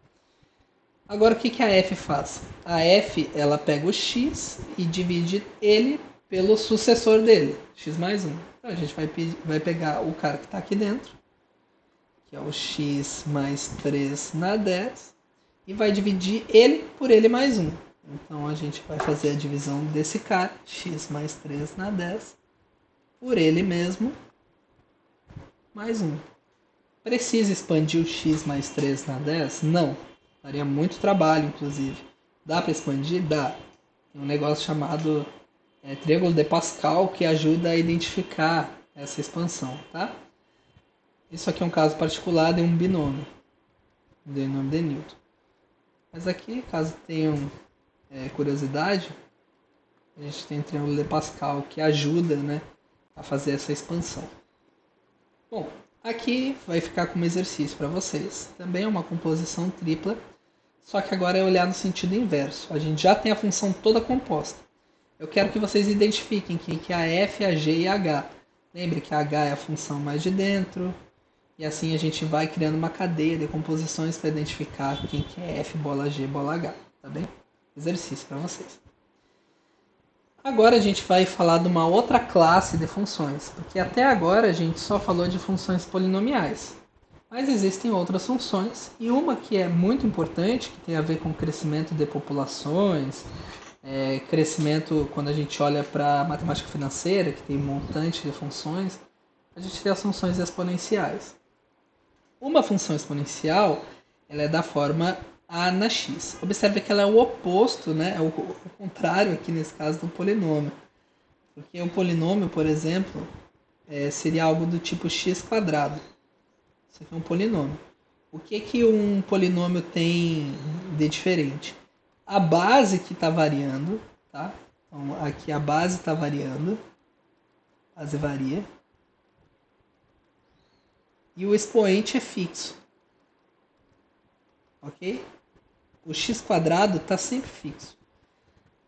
Agora o que a f faz? A f ela pega o x e divide ele pelo sucessor dele, x mais 1. Então a gente vai pegar o cara que está aqui dentro, que é o x mais 3 na 10, e vai dividir ele por ele mais 1. Então a gente vai fazer a divisão desse cara, x mais 3 na 10, por ele mesmo, mais 1. Precisa expandir o x mais 3 na 10? Não. Daria muito trabalho, inclusive. Dá para expandir? Dá. Tem um negócio chamado triângulo de Pascal que ajuda a identificar essa expansão. Tá? Isso aqui é um caso particular de um binômio, de Newton. Mas aqui, caso tenham curiosidade, a gente tem o triângulo de Pascal que ajuda, né, a fazer essa expansão. Bom, aqui vai ficar como exercício para vocês. Também é uma composição tripla, só que agora é olhar no sentido inverso. A gente já tem a função toda composta. Eu quero que vocês identifiquem que é a f, a g e a h. Lembre que a h é a função mais de dentro, e assim a gente vai criando uma cadeia de composições para identificar quem que é f, bola g, bola h. Tá bem? Exercício para vocês. Agora a gente vai falar de uma outra classe de funções, porque até agora a gente só falou de funções polinomiais. Mas existem outras funções, e uma que é muito importante, que tem a ver com crescimento de populações, crescimento quando a gente olha para a matemática financeira, que tem um montante de funções, a gente tem as funções exponenciais. Uma função exponencial ela é da forma a na x. Observe que ela é o oposto, né? É o contrário aqui nesse caso do polinômio. Porque um polinômio, por exemplo, seria algo do tipo x quadrado. Isso aqui é um polinômio. O que um polinômio tem de diferente? A base que está variando, tá? Então aqui a base está variando, a base varia, e o expoente é fixo, ok? O x quadrado está sempre fixo.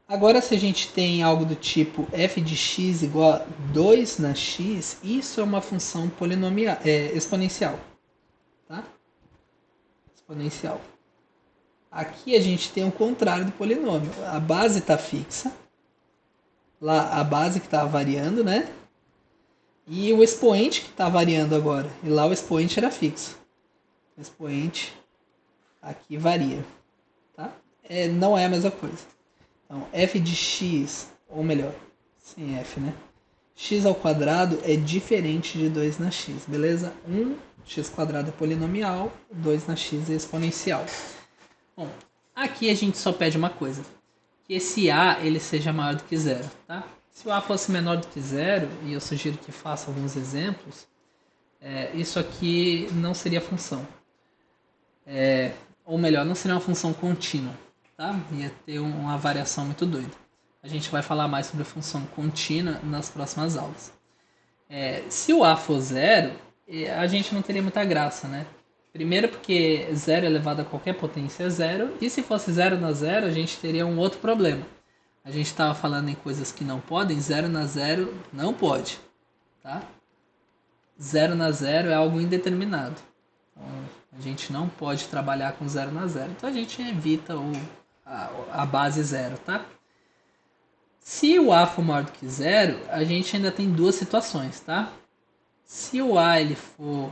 Agora, se a gente tem algo do tipo f de x igual a 2 na x, isso é uma função polinomial, exponencial. Tá? Exponencial. Aqui a gente tem o contrário do polinômio. A base está fixa. Lá a base que está variando, né? E o expoente que está variando agora. E lá o expoente era fixo. O expoente aqui varia. Tá? Não é a mesma coisa. Então, f de x, ou melhor, sem f, né? X ao quadrado é diferente de 2 na x, beleza? 1x quadrado é polinomial, 2 na x é exponencial. Bom, aqui a gente só pede uma coisa, que esse a ele seja maior do que zero, tá? Se o a fosse menor do que zero, e eu sugiro que faça alguns exemplos, isso aqui não seria função. Ou melhor, não seria uma função contínua, tá? Ia ter uma variação muito doida. A gente vai falar mais sobre a função contínua nas próximas aulas. Se o a for zero, a gente não teria muita graça, né? Primeiro porque zero elevado a qualquer potência é zero, e se fosse zero na zero, a gente teria um outro problema. A gente estava falando em coisas que não podem, zero na zero não pode, tá? Zero na zero é algo indeterminado. Então, a gente não pode trabalhar com zero na zero. Então a gente evita a base zero, tá? Se o a for maior do que zero, a gente ainda tem duas situações, tá? Se o a ele for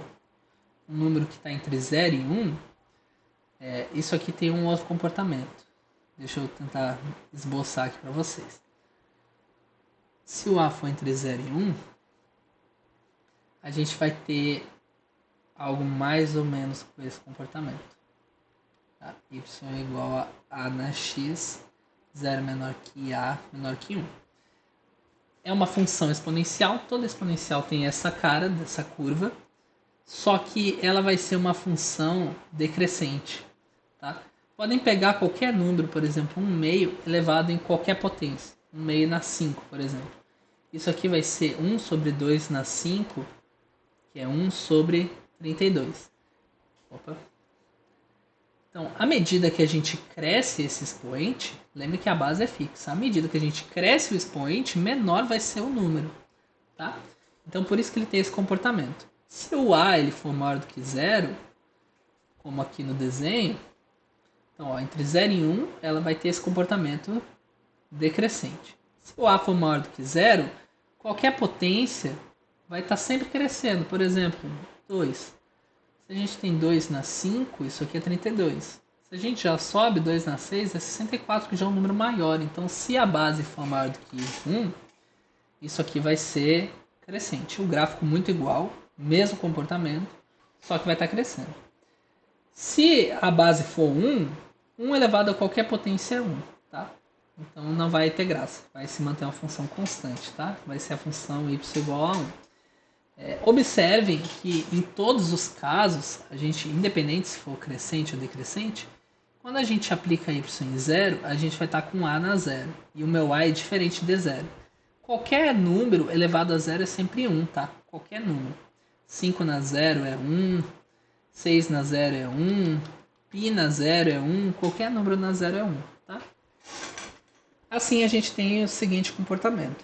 um número que está entre 0 e 1, isso aqui tem um outro comportamento. Deixa eu tentar esboçar aqui para vocês. Se o a for entre 0 e 1, a gente vai ter algo mais ou menos com esse comportamento. Tá? Y é igual a na x, 0 menor que a menor que 1. É uma função exponencial, toda exponencial tem essa cara dessa curva, só que ela vai ser uma função decrescente. Tá? Podem pegar qualquer número, por exemplo, 1 meio elevado em qualquer potência, 1 meio na 5, por exemplo. Isso aqui vai ser 1 sobre 2 na 5, que é 1 sobre 32. Opa. Então, à medida que a gente cresce esse expoente, lembre que a base é fixa. À medida que a gente cresce o expoente, menor vai ser o número, tá? Então, por isso que ele tem esse comportamento. Se o a ele for maior do que zero, como aqui no desenho, então, ó, entre 0 e 1, ela vai ter esse comportamento decrescente. Se o a for maior do que zero, qualquer potência vai estar sempre crescendo. Por exemplo, 2. Se a gente tem 2 na 5, isso aqui é 32. Se a gente já sobe 2 na 6, é 64, que já é um número maior. Então, se a base for maior do que 1, isso aqui vai ser crescente. O gráfico muito igual, mesmo comportamento, só que vai estar crescendo. Se a base for 1, 1 elevado a qualquer potência é 1, tá? Então não vai ter graça, vai se manter uma função constante, tá? Vai ser a função y igual a 1. Observem que em todos os casos, a gente, independente se for crescente ou decrescente, quando a gente aplica y em 0, a gente vai estar com a na 0. E o meu a é diferente de 0. Qualquer número elevado a 0 é sempre 1, tá? Qualquer número. 5 na 0 é 1, 6 na 0 é 1, π na 0 é 1, qualquer número na 0 é 1, tá? Assim a gente tem o seguinte comportamento.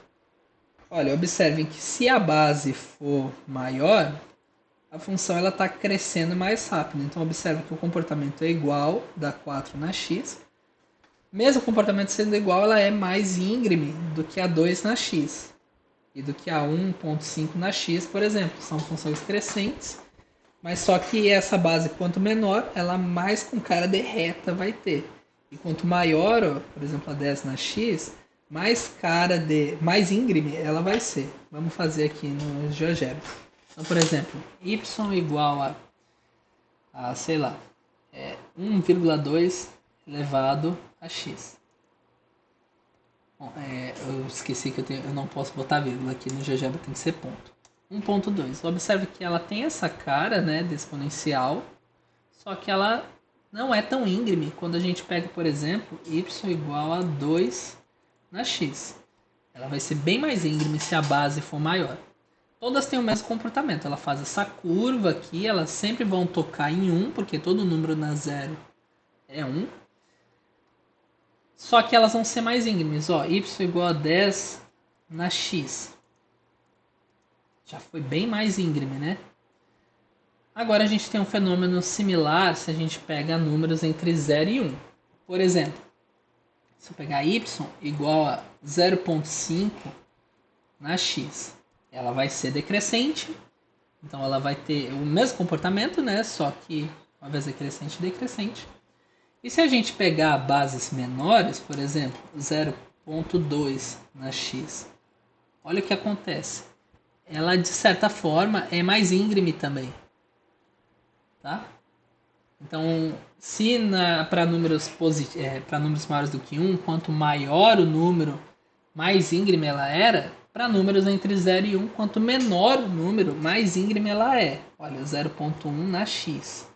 Olha, observem que se a base for maior, a função está crescendo mais rápido. Então observe que o comportamento é igual, dá 4 na x. Mesmo o comportamento sendo igual, ela é mais íngreme do que a 2 na x. E do que a 1.5 na x, por exemplo. São funções crescentes. Mas só que essa base, quanto menor, ela mais com cara de reta vai ter. E quanto maior, ó, por exemplo, a 10 na x, mais íngreme ela vai ser. Vamos fazer aqui no GeoGebra. Então, por exemplo, y igual a sei lá, 1,2 elevado a x. Bom, eu esqueci que eu não posso botar vírgula aqui no GeoGebra, tem que ser ponto. 1.2. Observe que ela tem essa cara, né, de exponencial, só que ela não é tão íngreme quando a gente pega, por exemplo, y igual a 2 na x. Ela vai ser bem mais íngreme se a base for maior. Todas têm o mesmo comportamento. Ela faz essa curva aqui, elas sempre vão tocar em 1, porque todo número na 0 é 1. Só que elas vão ser mais íngremes. Ó, y igual a 10 na x. Já foi bem mais íngreme, né? Agora a gente tem um fenômeno similar se a gente pega números entre 0 e 1. Por exemplo, se eu pegar y igual a 0.5 na x, ela vai ser decrescente. Então ela vai ter o mesmo comportamento, né? Só que uma vez decrescente, decrescente. E se a gente pegar bases menores, por exemplo, 0.2 na x, olha o que acontece. Ela, de certa forma, é mais íngreme também. Tá? Então, se para números maiores do que 1, quanto maior o número, mais íngreme ela era. Para números entre 0 e 1, quanto menor o número, mais íngreme ela é. Olha, 0.1 na x.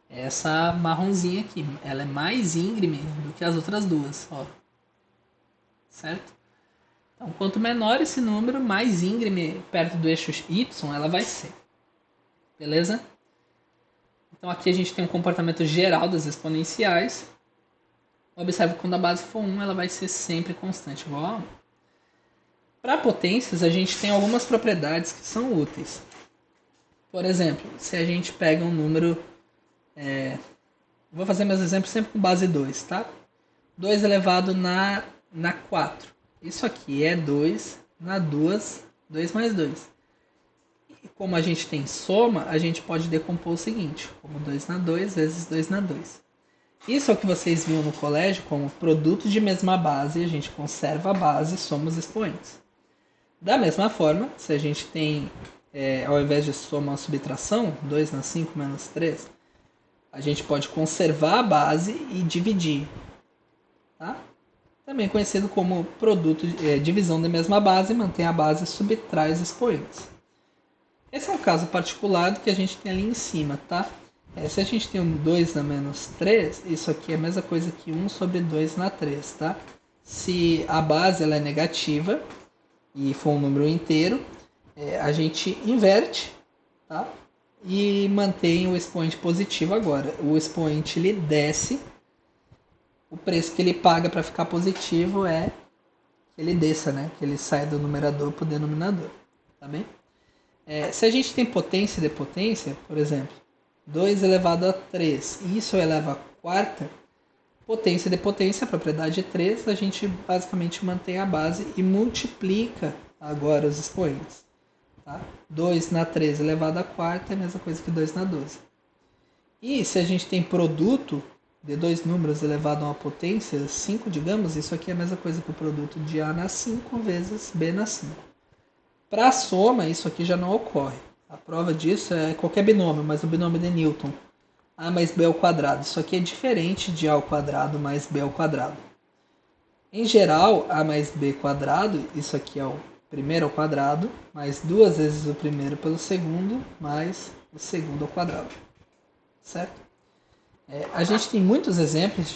Essa marronzinha aqui, ela é mais íngreme do que as outras duas. Ó. Certo? Então, quanto menor esse número, mais íngreme perto do eixo y ela vai ser. Beleza? Então, aqui a gente tem um comportamento geral das exponenciais. Observe que quando a base for 1, ela vai ser sempre constante, igual a 1. Para potências, a gente tem algumas propriedades que são úteis. Por exemplo, se a gente pega um número... vou fazer meus exemplos sempre com base 2, tá? 2 elevado na 4. Isso aqui é 2 na 2, 2 mais 2. E como a gente tem soma, a gente pode decompor o seguinte, como 2 na 2 vezes 2 na 2. Isso é o que vocês viam no colégio como produto de mesma base, a gente conserva a base e soma os expoentes. Da mesma forma, se a gente tem, ao invés de soma uma subtração, 2 na 5 menos 3, a gente pode conservar a base e dividir. Tá? Também conhecido como produto divisão da mesma base, mantém a base e subtrai os expoentes. Esse é um caso particular do que a gente tem ali em cima, tá? Se a gente tem um 2 na menos 3, isso aqui é a mesma coisa que 1 sobre 2 na 3, tá? Se a base ela é negativa e for um número inteiro, a gente inverte, tá? e mantém o expoente positivo agora. O expoente ele desce, o preço que ele paga para ficar positivo é que ele desça, né? Que ele saia do numerador para o denominador. Tá bem? Se a gente tem potência de potência, por exemplo, 2 elevado a 3, e isso eleva a quarta, potência de potência, a propriedade 3, a gente basicamente mantém a base e multiplica agora os expoentes. Tá? 2 na 13 elevado a quarta é a mesma coisa que 2 na 12. E se a gente tem produto de dois números elevado a uma potência 5, digamos, isso aqui é a mesma coisa que o produto de A na 5 vezes B na 5. Para a soma, isso aqui já não ocorre. A prova disso é qualquer binômio, mas o binômio de Newton. A mais B ao quadrado. Isso aqui é diferente de A ao quadrado mais B ao quadrado. Em geral, A mais B quadrado, isso aqui é o primeiro ao quadrado, mais duas vezes o primeiro pelo segundo, mais o segundo ao quadrado. Certo? A gente tem muitos exemplos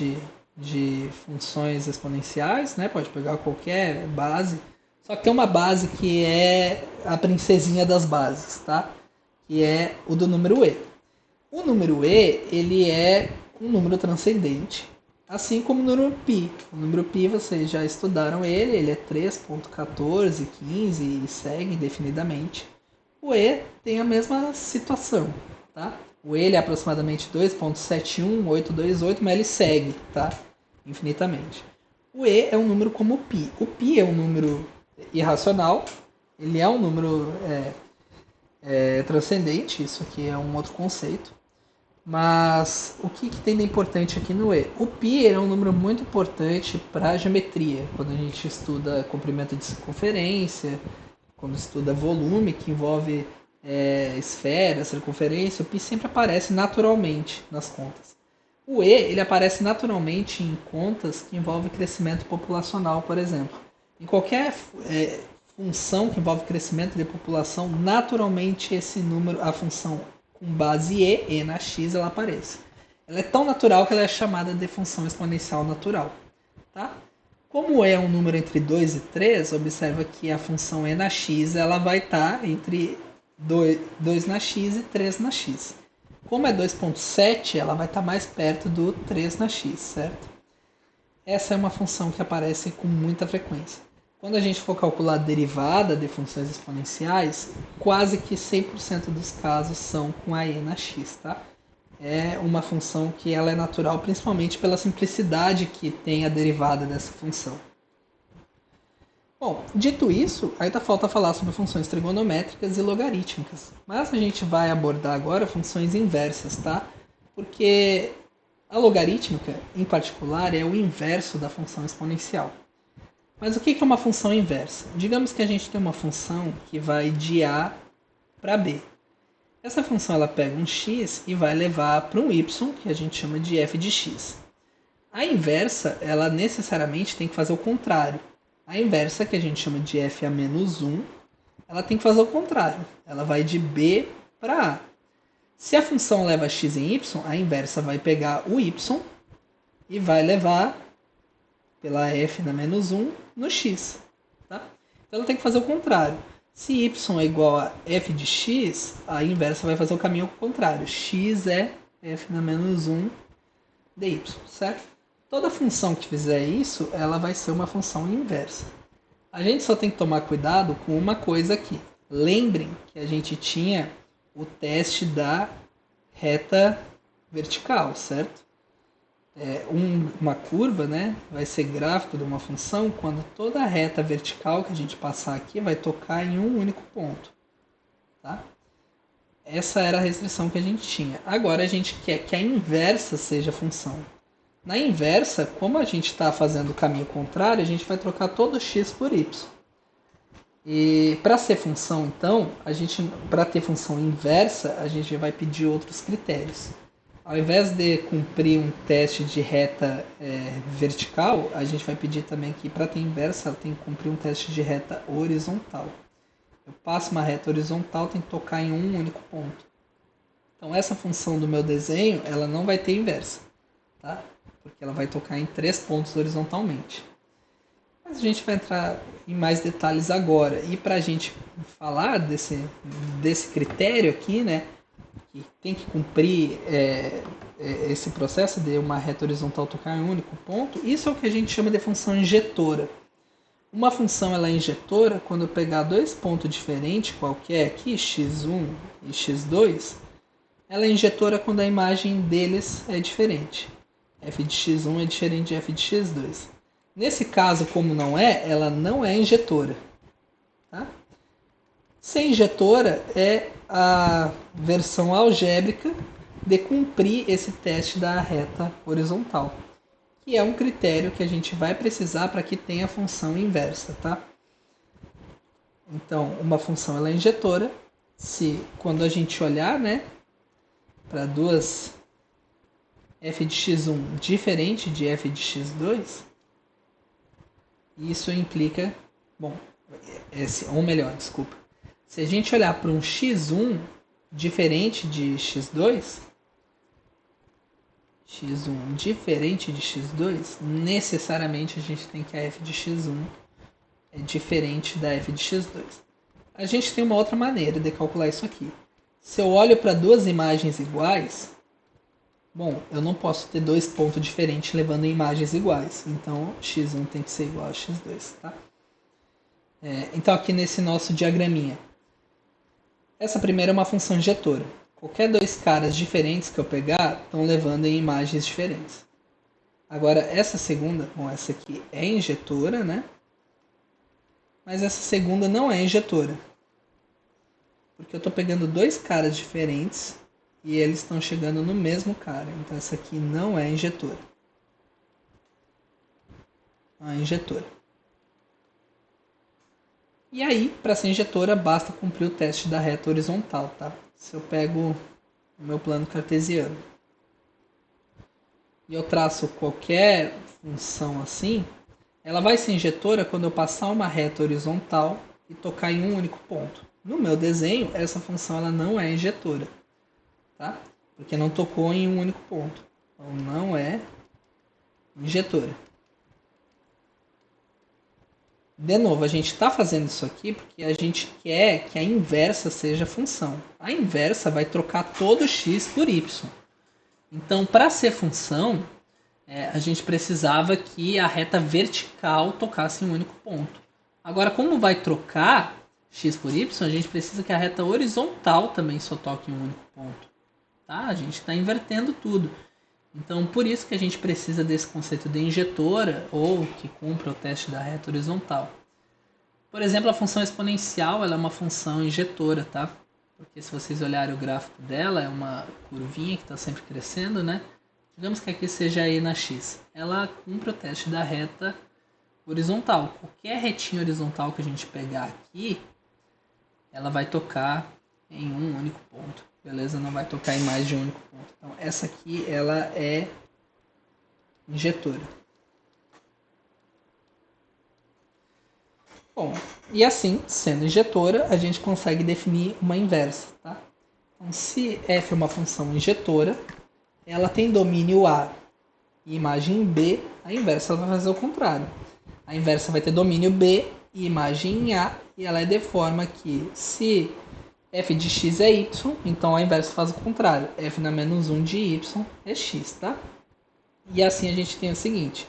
de funções exponenciais, né? Pode pegar qualquer base, só que tem uma base que é a princesinha das bases, tá? Que é o do número e. O número e, ele é um número transcendente, assim como o número π. O número π, vocês já estudaram ele é 3.14, 15 e segue indefinidamente. O e tem a mesma situação, tá? O e ele é aproximadamente 2.71828, mas ele segue, tá? Infinitamente. O e é um número como o π. O π é um número irracional, ele é um número transcendente, isso aqui é um outro conceito. Mas o que tem de importante aqui no E? O π é um número muito importante para a geometria, quando a gente estuda comprimento de circunferência, quando estuda volume, que envolve esfera, circunferência, o π sempre aparece naturalmente nas contas. O E ele aparece naturalmente em contas que envolvem crescimento populacional, por exemplo. Em qualquer função que envolve crescimento de população, naturalmente esse número, a função com base e na x, ela aparece. Ela é tão natural que ela é chamada de função exponencial natural. Tá? Como é um número entre 2 e 3, observa que a função e na x ela vai estar entre 2 na x e 3 na x. Como é 2.7, ela vai estar mais perto do 3 na x, certo? Essa é uma função que aparece com muita frequência. Quando a gente for calcular a derivada de funções exponenciais, quase que 100% dos casos são com a e na x, tá? É uma função que ela é natural principalmente pela simplicidade que tem a derivada dessa função. Bom, dito isso, ainda falta falar sobre funções trigonométricas e logarítmicas. Mas a gente vai abordar agora funções inversas, tá? Porque a logarítmica, em particular, é o inverso da função exponencial. Mas o que é uma função inversa? Digamos que a gente tem uma função que vai de A para B. Essa função ela pega um x e vai levar para um y, que a gente chama de f de x. A inversa, ela necessariamente tem que fazer o contrário. A inversa, que a gente chama de f a menos 1, ela tem que fazer o contrário. Ela vai de B para A. Se a função leva x em y, a inversa vai pegar o y e vai levar pela f na menos 1 no x. Tá? Então ela tem que fazer o contrário. Se y é igual a f de x, a inversa vai fazer o caminho contrário. X é f na menos 1 de y, certo? Toda função que fizer isso, ela vai ser uma função inversa. A gente só tem que tomar cuidado com uma coisa aqui. Lembrem que a gente tinha o teste da reta vertical, certo? Uma curva, né, vai ser gráfico de uma função quando toda a reta vertical que a gente passar aqui vai tocar em um único ponto. Tá? Essa era a restrição que a gente tinha. Agora a gente quer que a inversa seja a função. Na inversa, como a gente está fazendo o caminho contrário, a gente vai trocar todo x por y. E para ser função, então, para ter função inversa, a gente vai pedir outros critérios. Ao invés de cumprir um teste de reta vertical, a gente vai pedir também que para ter inversa, ela tem que cumprir um teste de reta horizontal. Eu passo uma reta horizontal, tem que tocar em um único ponto. Então essa função do meu desenho, ela não vai ter inversa, tá? Porque ela vai tocar em 3 pontos horizontalmente. Mas a gente vai entrar em mais detalhes agora. E para a gente falar desse critério aqui, né, que tem que cumprir esse processo de uma reta horizontal tocar em um único ponto, isso é o que a gente chama de função injetora. Uma função ela é injetora quando eu pegar dois pontos diferentes, qualquer aqui, x1 e x2, ela é injetora quando a imagem deles é diferente. F de x1 é diferente de f de x2. Nesse caso, como não é, ela não é injetora. Tá? Ser injetora é a versão algébrica de cumprir esse teste da reta horizontal, que é um critério que a gente vai precisar para que tenha a função inversa, tá? Então, uma função ela é injetora se, quando a gente olhar, né, para duas f de x1 diferente de f de x2, isso implica, bom, ou melhor, desculpa, se a gente olhar para um x1 diferente de x2, x1 diferente de x2, necessariamente a gente tem que a f de x1 é diferente da f de x2. A gente tem uma outra maneira de calcular isso aqui. Se eu olho para duas imagens iguais, bom, eu não posso ter dois pontos diferentes levando em imagens iguais. Então, x1 tem que ser igual a x2, tá? Então, aqui nesse nosso diagraminha, essa primeira é uma função injetora. Qualquer dois caras diferentes que eu pegar estão levando em imagens diferentes. Agora, essa segunda, bom, essa aqui é injetora, né? Mas essa segunda não é injetora. Porque eu estou pegando dois caras diferentes e eles estão chegando no mesmo cara. Então essa aqui não é injetora. A injetora. E aí, para ser injetora, basta cumprir o teste da reta horizontal, tá? Se eu pego o meu plano cartesiano e eu traço qualquer função assim, ela vai ser injetora quando eu passar uma reta horizontal e tocar em um único ponto. No meu desenho, essa função ela não é injetora, tá? Porque não tocou em um único ponto. Então não é injetora. De novo, a gente está fazendo isso aqui porque a gente quer que a inversa seja função. A inversa vai trocar todo x por y. Então, para ser função, a gente precisava que a reta vertical tocasse em um único ponto. Agora, como vai trocar x por y, a gente precisa que a reta horizontal também só toque em um único ponto. Tá? A gente está invertendo tudo. Então, por isso que a gente precisa desse conceito de injetora ou que cumpra o teste da reta horizontal. Por exemplo, a função exponencial ela é uma função injetora, tá? Porque se vocês olharem o gráfico dela, é uma curvinha que está sempre crescendo, né? Digamos que aqui seja e na x. Ela cumpre o teste da reta horizontal. Qualquer retinha horizontal que a gente pegar aqui, ela vai tocar em um único ponto. Beleza? Não vai tocar em mais de um único ponto. Então, essa aqui, ela é injetora. Bom, e assim, sendo injetora, a gente consegue definir uma inversa, tá? Então, se f é uma função injetora, ela tem domínio A e imagem B, a inversa ela vai fazer o contrário. A inversa vai ter domínio B e imagem em A, e ela é de forma que, se f de x é y, então a inversa faz o contrário. F na menos 1 de y é x, tá? E assim a gente tem o seguinte.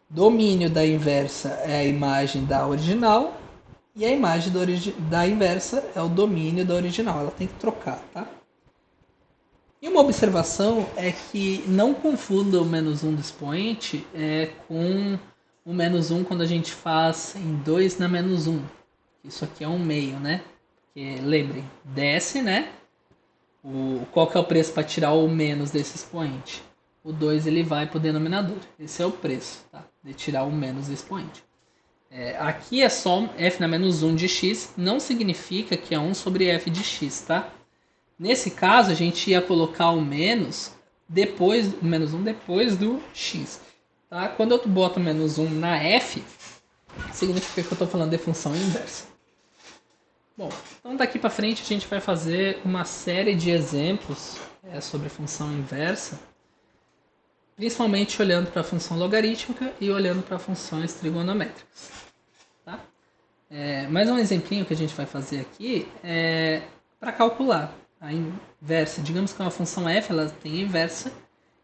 Domínio da inversa é a imagem da original e a imagem da inversa é o domínio da original. Ela tem que trocar, tá? E uma observação é que não confunda o menos 1 do expoente com o menos 1 quando a gente faz em 2 na menos 1. Isso aqui é um meio, né? Porque, lembrem, desce, né? Qual que é o preço para tirar o menos desse expoente? O 2 ele vai para o denominador. Esse é o preço, tá? De tirar o menos do expoente. Aqui é só f na menos 1 de x, não significa que é 1 sobre f de x, tá? Nesse caso, a gente ia colocar o menos depois, o menos 1 depois do x. Tá? Quando eu boto menos 1 na f, significa que eu estou falando de função inversa. Bom, então daqui para frente a gente vai fazer uma série de exemplos sobre função inversa, principalmente olhando para a função logarítmica e olhando para funções trigonométricas. Tá? Mais um exemplinho que a gente vai fazer aqui é para calcular. a inversa. Digamos que uma função f ela tem a inversa,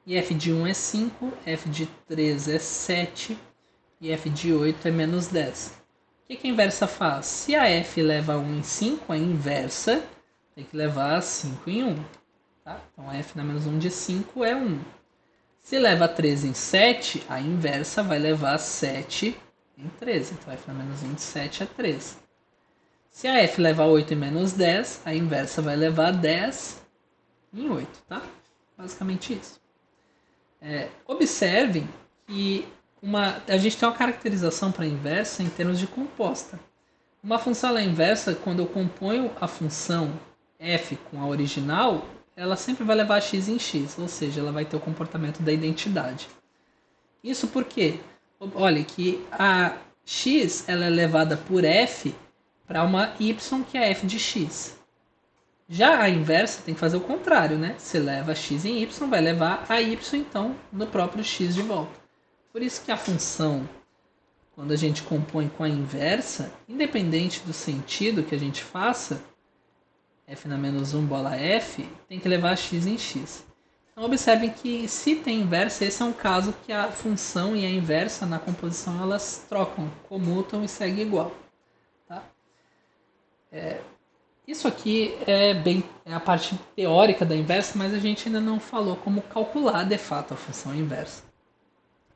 e f de 1 é 5, f de 3 é 7 e f de 8 é menos 10. O que a inversa faz? Se a f leva 1 em 5, a inversa tem que levar 5 em 1. Tá? Então f na menos 1 de 5 é 1. Se leva 3 em 7, a inversa vai levar 7 em 13. Então f na menos 1 de 7 é 3. Se a f leva 8 em menos 10, a inversa vai levar 10 em 8. Tá? Basicamente isso. Observem que a gente tem uma caracterização para a inversa em termos de composta. Uma função inversa, quando eu componho a função f com a original, ela sempre vai levar x em x, ou seja, ela vai ter o comportamento da identidade. Isso porque, olha, que a x ela é levada por f para uma y que é f de x. Já a inversa tem que fazer o contrário, né? Se leva x em y, vai levar a y, então, no próprio x de volta. Por isso que a função, quando a gente compõe com a inversa, independente do sentido que a gente faça, f na menos 1 bola f, tem que levar x em x. Então, observem que se tem inversa, esse é um caso que a função e a inversa na composição elas trocam, comutam e seguem igual. Tá? Isso aqui é a parte teórica da inversa, mas a gente ainda não falou como calcular de fato a função inversa.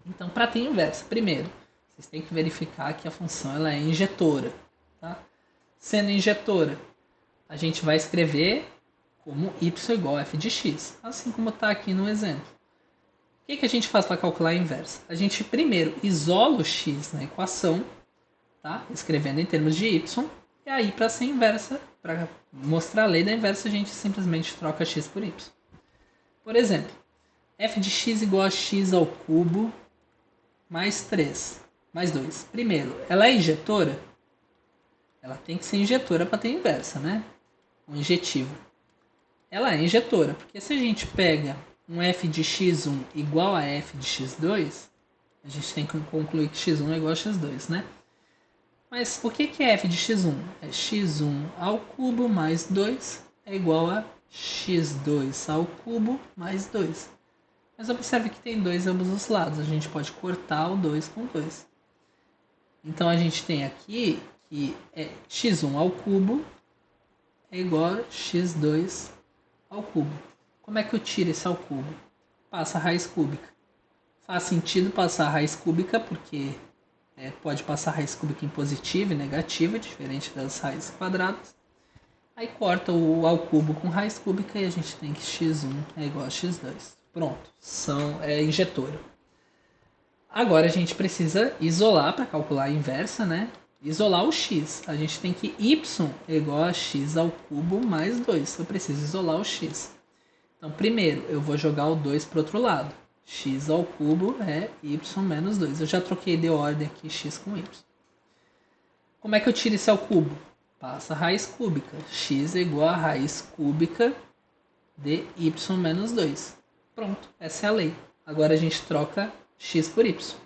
Então, para ter inversa, primeiro, vocês têm que verificar que a função ela é injetora. Tá? Sendo injetora, a gente vai escrever como y igual a f de x, assim como está aqui no exemplo. O que a gente faz para calcular a inversa? A gente primeiro isola o x na equação, tá? Escrevendo em termos de y, e aí para ser inversa, para mostrar a lei da inversa, a gente simplesmente troca x por y. Por exemplo, f de x igual a x ao cubo mais 3, mais 2. Primeiro, ela é injetora? Ela tem que ser injetora para ter inversa, né? Um injetivo. Ela é injetora, porque se a gente pega um f de x1 igual a f de x2, a gente tem que concluir que x1 é igual a x2, né? Mas o que é f de x1? É x1 ao cubo mais 2 é igual a x2 ao cubo mais 2. Mas observe que tem 2 em ambos os lados. A gente pode cortar o 2 com 2. Então a gente tem aqui que x1 ao cubo é igual a x2 ao cubo. Como é que eu tiro esse ao cubo? Passa a raiz cúbica. Faz sentido passar a raiz cúbica porque pode passar a raiz cúbica em positiva e negativa, diferente das raízes quadradas. Aí corta o ao cubo com raiz cúbica e a gente tem que x1 é igual a x2. Pronto, é injetora. Agora a gente precisa isolar para calcular a inversa, né? Isolar o x. A gente tem que y é igual a x ao cubo mais 2. Eu preciso isolar o x. Então, primeiro, eu vou jogar o 2 para o outro lado. X ao cubo é y menos 2. Eu já troquei de ordem aqui x com y. Como é que eu tiro isso ao cubo? Passa a raiz cúbica. X é igual a raiz cúbica de y menos 2. Pronto, essa é a lei. Agora a gente troca x por y.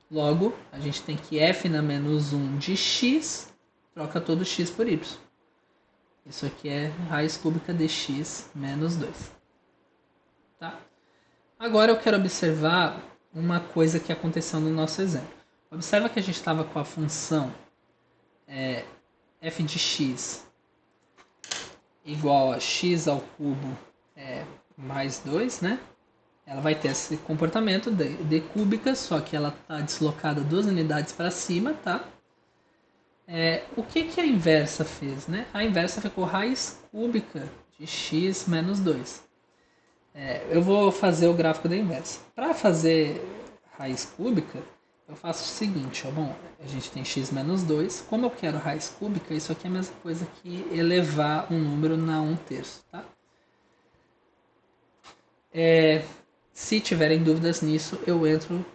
Logo, a gente tem que f na menos 1 de x, troca todo x por y. Isso aqui é raiz cúbica de x menos 2. Tá? Agora eu quero observar uma coisa que aconteceu no nosso exemplo. Observa que a gente estava com a função f de x igual a x ao cubo mais 2, né? Ela vai ter esse comportamento de cúbica, só que ela está deslocada 2 unidades para cima, tá? O que a inversa fez, né? A inversa ficou raiz cúbica de x menos 2. Eu vou fazer o gráfico da inversa. Para fazer raiz cúbica, eu faço o seguinte, ó, bom, a gente tem x menos 2. Como eu quero raiz cúbica, isso aqui é a mesma coisa que elevar um número na 1/3, tá? Se tiverem dúvidas nisso, eu entro.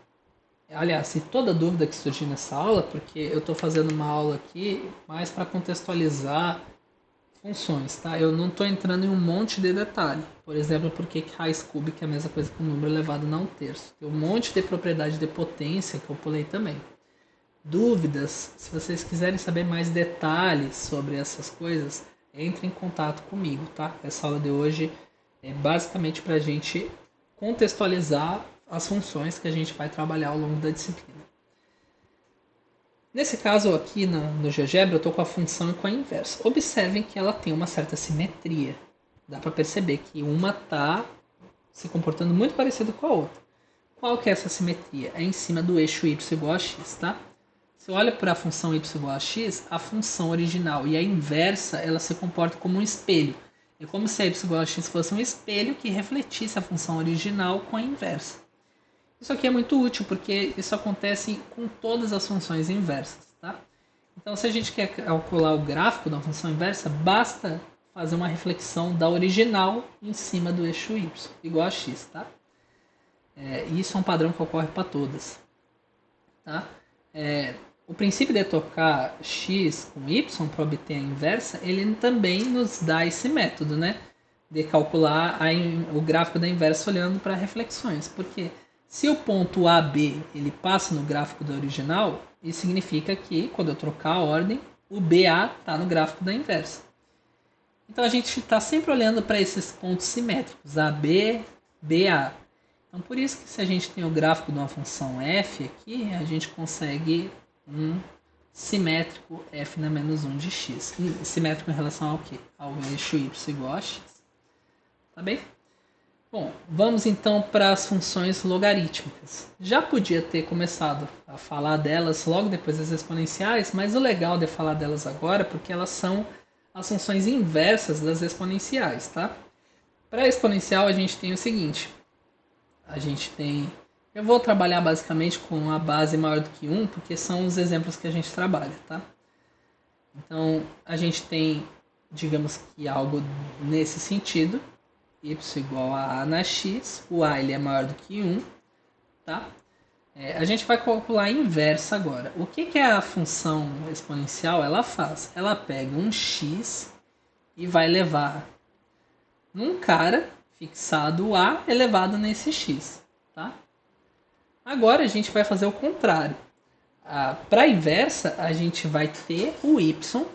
Aliás, se toda dúvida que surgir nessa aula, porque eu estou fazendo uma aula aqui mais para contextualizar funções, tá? Eu não estou entrando em um monte de detalhe. Por exemplo, por que raiz cúbica é a mesma coisa que um número elevado na 1/3. Tem um monte de propriedade de potência que eu pulei também. Dúvidas, se vocês quiserem saber mais detalhes sobre essas coisas, entre em contato comigo, tá? Essa aula de hoje é basicamente para a gente contextualizar as funções que a gente vai trabalhar ao longo da disciplina. Nesse caso aqui no GeoGebra, eu estou com a função e com a inversa. Observem que ela tem uma certa simetria. Dá para perceber que uma está se comportando muito parecido com a outra. Qual que é essa simetria? É em cima do eixo y igual a x, tá? Se eu olho para a função y igual a x, a função original e a inversa, ela se comporta como um espelho. É como se a y igual a x fosse um espelho que refletisse a função original com a inversa. Isso aqui é muito útil, porque isso acontece com todas as funções inversas, tá? Então, se a gente quer calcular o gráfico da função inversa, basta fazer uma reflexão da original em cima do eixo y, igual a x, tá? Isso é um padrão que ocorre para todas, tá? O princípio de trocar x com y para obter a inversa, ele também nos dá esse método, né? De calcular o gráfico da inversa olhando para reflexões, porque se o ponto AB ele passa no gráfico da original, isso significa que, quando eu trocar a ordem, o BA está no gráfico da inversa. Então a gente está sempre olhando para esses pontos simétricos, AB, BA. Então por isso que se a gente tem o gráfico de uma função f aqui, a gente consegue um simétrico f na menos 1 de x. E simétrico em relação ao quê? Ao eixo y igual a x. Tá bem? Bom, vamos então para as funções logarítmicas. Já podia ter começado a falar delas logo depois das exponenciais, mas o legal de falar delas agora é porque elas são as funções inversas das exponenciais, tá? Para a exponencial a gente tem o seguinte, eu vou trabalhar basicamente com a base maior do que 1, porque são os exemplos que a gente trabalha, tá? Então, a gente tem, digamos que algo nesse sentido, y igual a na x, o a ele é maior do que 1, tá? A gente vai calcular a inversa agora. O que é a função exponencial? Ela faz? Ela pega um x e vai levar num cara fixado o a elevado nesse x, tá? Agora a gente vai fazer o contrário. Para a inversa, a gente vai ter o y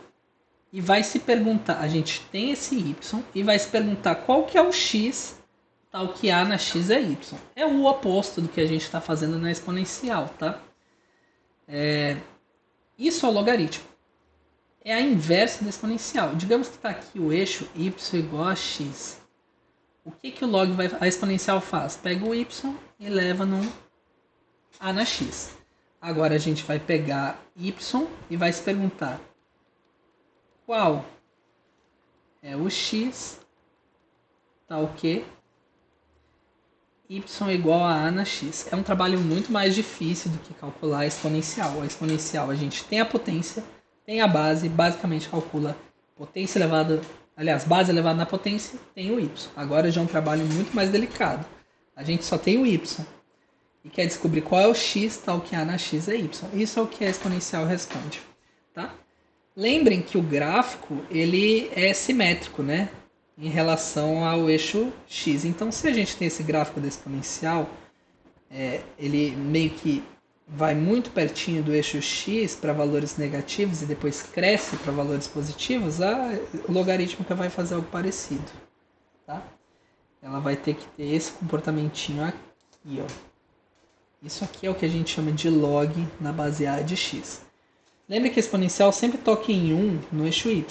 e vai se perguntar, a gente tem esse y e vai se perguntar qual que é o x, tal que a na x é y. É o oposto do que a gente está fazendo na exponencial, tá? Isso é o logaritmo. É a inversa da exponencial. Digamos que está aqui o eixo y igual a x. O que a exponencial faz? Pega o y e leva no a na x. Agora a gente vai pegar y e vai se perguntar qual é o x tal que y igual a na x. É um trabalho muito mais difícil do que calcular a exponencial. A exponencial a gente tem a potência, tem a base, basicamente calcula potência elevada, aliás, base elevada na potência, tem o y. Agora já é um trabalho muito mais delicado. A gente só tem o y e quer descobrir qual é o x tal que a na x é y. Isso é o que a exponencial responde, tá? Lembrem que o gráfico ele é simétrico, né? Em relação ao eixo x. Então, se a gente tem esse gráfico da exponencial, ele meio que vai muito pertinho do eixo x para valores negativos e depois cresce para valores positivos, a logarítmica vai fazer algo parecido, tá? Ela vai ter que ter esse comportamentinho aqui, ó. Isso aqui é o que a gente chama de log na base a de x. Lembre que a exponencial sempre toca em 1 no eixo y.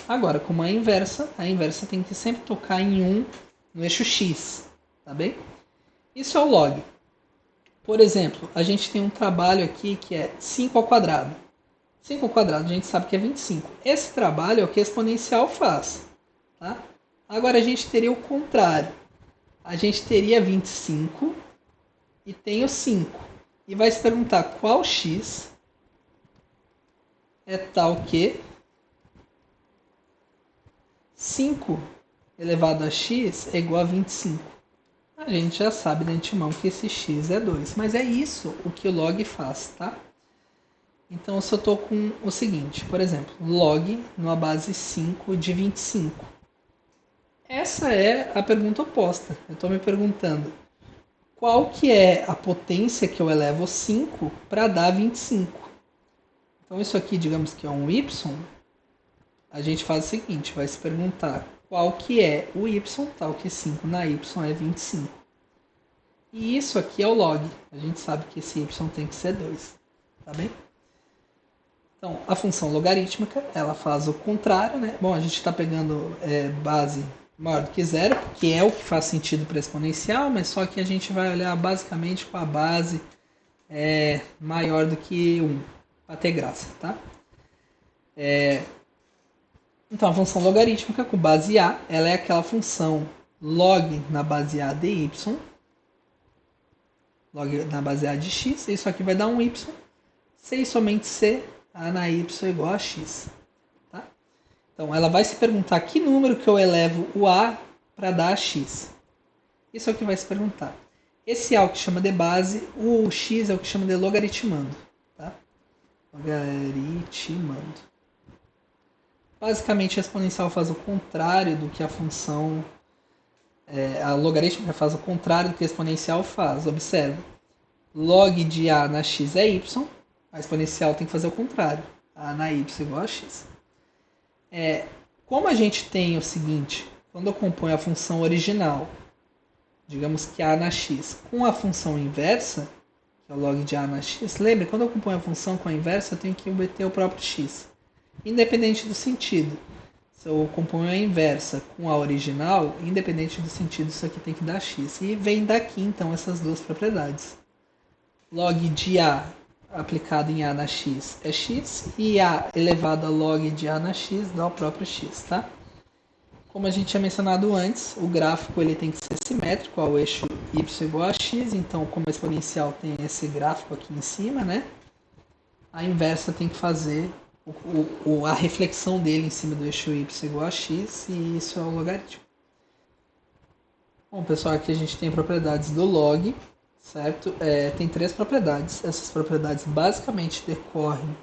Agora, como é a inversa tem que sempre tocar em 1 no eixo x. Tá bem? Isso é o log. Por exemplo, a gente tem um trabalho aqui que é 5 ao quadrado. 5 ao quadrado a gente sabe que é 25. Esse trabalho é o que a exponencial faz. Tá? Agora a gente teria o contrário. A gente teria 25 e tem o 5. E vai se perguntar qual x é tal que 5 elevado a x é igual a 25. A gente já sabe de antemão que esse x é 2. Mas é isso o que o log faz, tá? Então, se eu estou com o seguinte, por exemplo, log numa base 5 de 25. Essa é a pergunta oposta. Eu estou me perguntando qual que é a potência que eu elevo 5 para dar 25. Então, isso aqui, digamos que é um y. a gente faz o seguinte, vai se perguntar qual que é o y, tal que 5 na y é 25. E isso aqui é o log. A gente sabe que esse y tem que ser 2. Tá bem? Então, a função logarítmica, ela faz o contrário, né? Bom, a gente está pegando base maior do que zero, porque é o que faz sentido para exponencial, mas só que a gente vai olhar basicamente com a base maior do que 1, para ter graça, tá? Então, a função logarítmica com base a, ela é aquela função log na base a de y, log na base a de x, isso aqui vai dar um y, c e somente c, a na y igual a x. Tá? Então, ela vai se perguntar que número que eu elevo o a para dar a x. Isso é o que vai se perguntar. Esse a é o que chama de base, o x é o que chama de logaritmando. Tá? Logaritmando. Basicamente, a exponencial faz o contrário do que a função... a logarítmica faz o contrário do que a exponencial faz. Observe. Log de a na x é y. A exponencial tem que fazer o contrário. A na y igual a x. Como a gente tem o seguinte, quando eu componho a função original, digamos que a na x, com a função inversa, que é o log de a na x, lembre, quando eu componho a função com a inversa, eu tenho que obter o próprio x. Independente do sentido. Se eu componho a inversa com a original, independente do sentido, isso aqui tem que dar x. E vem daqui, então, essas duas propriedades. Log de a aplicado em a na x é x, e a elevado a log de a na x dá o próprio x, tá? Como a gente tinha mencionado antes, o gráfico ele tem que ser simétrico ao eixo y igual a x, então como a exponencial tem esse gráfico aqui em cima, né? A inversa tem que fazer a reflexão dele em cima do eixo y igual a x, e isso é o logaritmo. Bom, pessoal, aqui a gente tem propriedades do log, certo? Tem 3 propriedades. Essas propriedades basicamente decorrem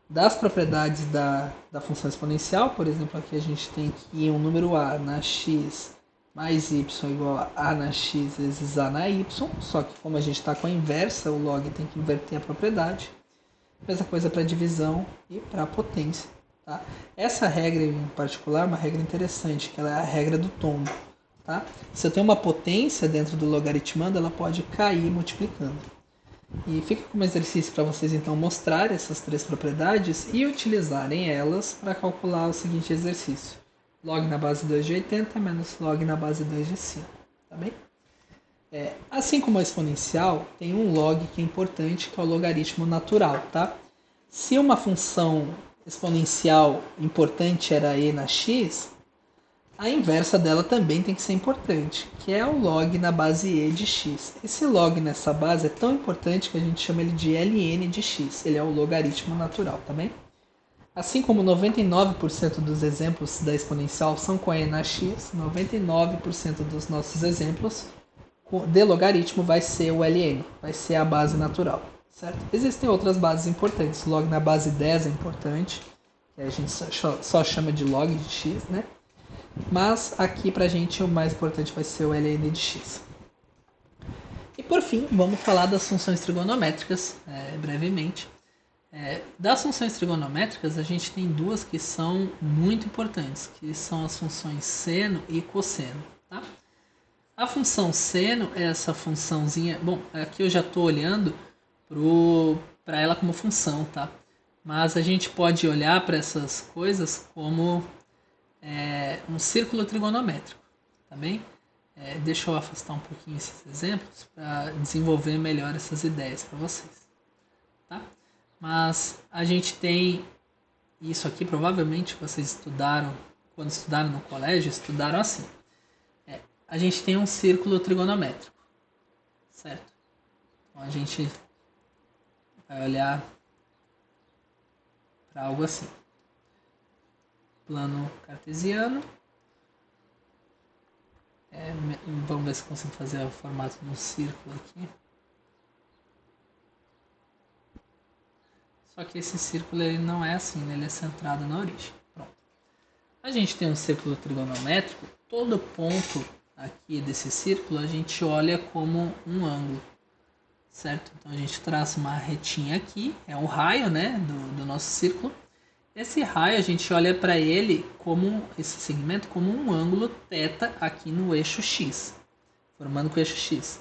das propriedades da função exponencial. Por exemplo, aqui a gente tem que um número a na x mais y igual a na x vezes a na y, só que como a gente está com a inversa, o log tem que inverter a propriedade. Mesma coisa para divisão e para potência. Tá? Essa regra em particular é uma regra interessante, que ela é a regra do tombo. Tá? Se eu tenho uma potência dentro do logaritmando, ela pode cair multiplicando. E fica como exercício para vocês então mostrar essas 3 propriedades e utilizarem elas para calcular o seguinte exercício. Log na base 2 de 80 menos log na base 2 de 5. Tá bem? Assim como a exponencial, tem um log que é importante, que é o logaritmo natural. Tá? Se uma função exponencial importante era e na x, a inversa dela também tem que ser importante, que é o log na base e de x. Esse log nessa base é tão importante que a gente chama ele de ln de x. Ele é o logaritmo natural, tá bem? Assim como 99% dos exemplos da exponencial são com e na x, 99% dos nossos exemplos de logaritmo vai ser o ln, vai ser a base natural, certo? Existem outras bases importantes. Log na base 10 é importante, que a gente só chama de log de x, né? Mas aqui pra gente o mais importante vai ser o ln de x. E por fim, vamos falar das funções trigonométricas, brevemente. Das funções trigonométricas, a gente tem 2 que são muito importantes, que são as funções seno e cosseno. Tá? A função seno é essa funçãozinha... Bom, aqui eu já estou olhando para ela como função, tá? Mas a gente pode olhar para essas coisas como um círculo trigonométrico, tá bem? Deixa eu afastar um pouquinho esses exemplos para desenvolver melhor essas ideias para vocês, tá? Mas a gente tem isso aqui, provavelmente vocês estudaram, quando estudaram no colégio, estudaram assim. A gente tem um círculo trigonométrico, certo? Então a gente vai olhar para algo assim. Plano cartesiano. Vamos ver se consigo fazer o formato de um círculo aqui. Só que esse círculo ele não é assim, né? Ele é centrado na origem. Pronto. A gente tem um círculo trigonométrico, todo ponto aqui desse círculo a gente olha como um ângulo, certo? Então a gente traça uma retinha aqui, é o raio, né, do nosso círculo, Esse raio a gente olha para ele como esse segmento como um ângulo θ aqui no eixo x, formando com o eixo x.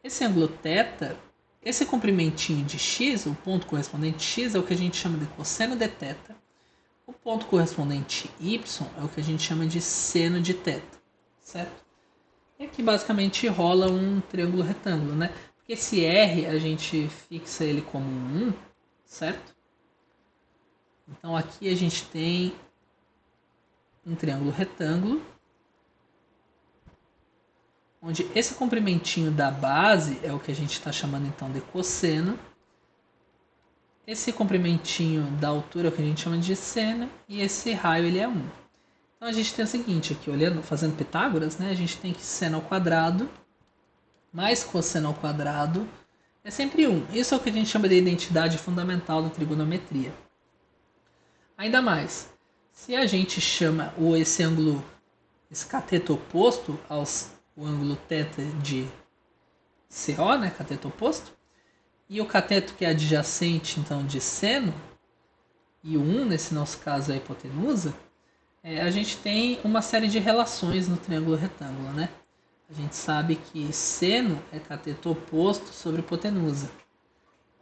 Esse ângulo θ, esse comprimentinho de x, o ponto correspondente x é o que a gente chama de cosseno de θ. O ponto correspondente y é o que a gente chama de seno de θ, certo? E aqui basicamente rola um triângulo retângulo, né? Porque esse R a gente fixa ele como um 1, certo? Então aqui a gente tem um triângulo retângulo, onde esse comprimentinho da base é o que a gente está chamando então de cosseno. Esse comprimentinho da altura é o que a gente chama de seno, e esse raio ele é 1. Então a gente tem o seguinte aqui, olhando, fazendo Pitágoras, né? A gente tem que seno ao quadrado mais cosseno ao quadrado é sempre 1. Isso é o que a gente chama de identidade fundamental da trigonometria. Ainda mais, se a gente chama esse ângulo, esse cateto oposto ao ângulo θ de CO, né, cateto oposto, e o cateto que é adjacente então de seno, e o 1 nesse nosso caso é a hipotenusa, a gente tem uma série de relações no triângulo retângulo, né? A gente sabe que seno é cateto oposto sobre hipotenusa.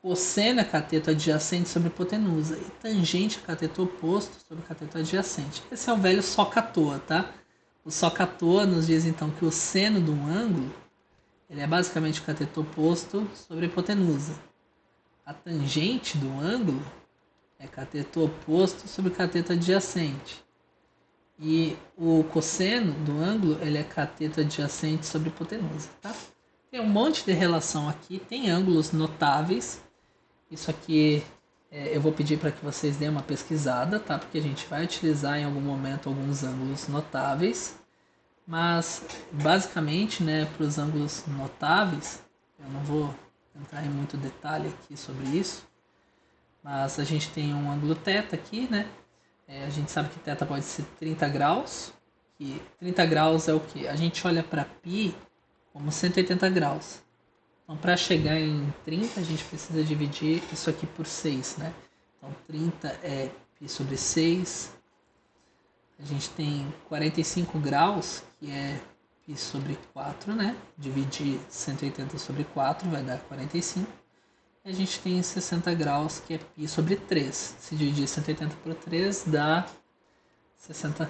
Cosseno é cateto adjacente sobre hipotenusa. E tangente é cateto oposto sobre cateto adjacente. Esse é o velho soca-toa, tá? O soca-toa nos diz então que o seno de um ângulo ele é basicamente o cateto oposto sobre a hipotenusa. A tangente do ângulo é cateto oposto sobre cateto adjacente. E o cosseno do ângulo ele é cateto adjacente sobre hipotenusa, tá? Tem um monte de relação aqui, tem ângulos notáveis. Isso aqui eu vou pedir para que vocês deem uma pesquisada, tá? Porque a gente vai utilizar em algum momento alguns ângulos notáveis. Mas basicamente, né, para os ângulos notáveis, eu não vou entrar em muito detalhe aqui sobre isso. Mas a gente tem um ângulo θ aqui, né? A gente sabe que θ pode ser 30 graus. Que 30 graus é o que? A gente olha para π como 180 graus. Então, para chegar em 30, a gente precisa dividir isso aqui por 6, né? Então, 30 é π sobre 6. A gente tem 45 graus, que é π sobre 4, né? Dividir 180 sobre 4 vai dar 45. A gente tem 60 graus, que é π sobre 3. Se dividir 180 por 3, dá 60,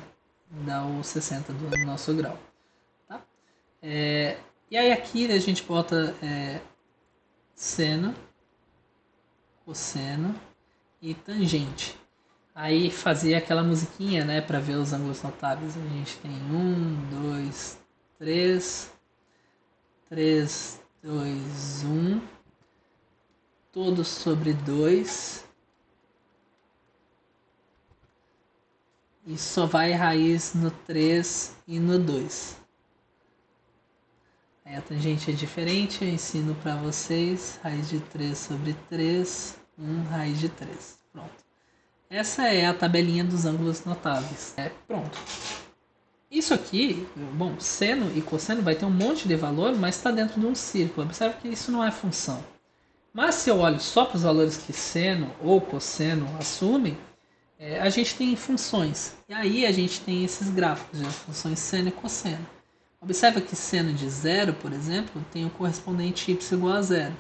dá o 60 do nosso grau. Tá? E aí aqui a gente bota seno, cosseno e tangente. Aí fazia aquela musiquinha, né, para ver os ângulos notáveis. A gente tem 1, 2, 3, 3, 2, 1... todo sobre 2 e só vai raiz no 3 e no 2. Aí a tangente é diferente, eu ensino para vocês, raiz de 3 sobre 3, 1 raiz de 3. Pronto. Essa é a tabelinha dos ângulos notáveis. Pronto. Isso aqui, bom, seno e cosseno vai ter um monte de valor, mas está dentro de um círculo. Observe que isso não é função. Mas se eu olho só para os valores que seno ou cosseno assumem, a gente tem funções. E aí a gente tem esses gráficos de funções seno e cosseno. Observa que seno de 0, por exemplo, tem o correspondente y igual a 0.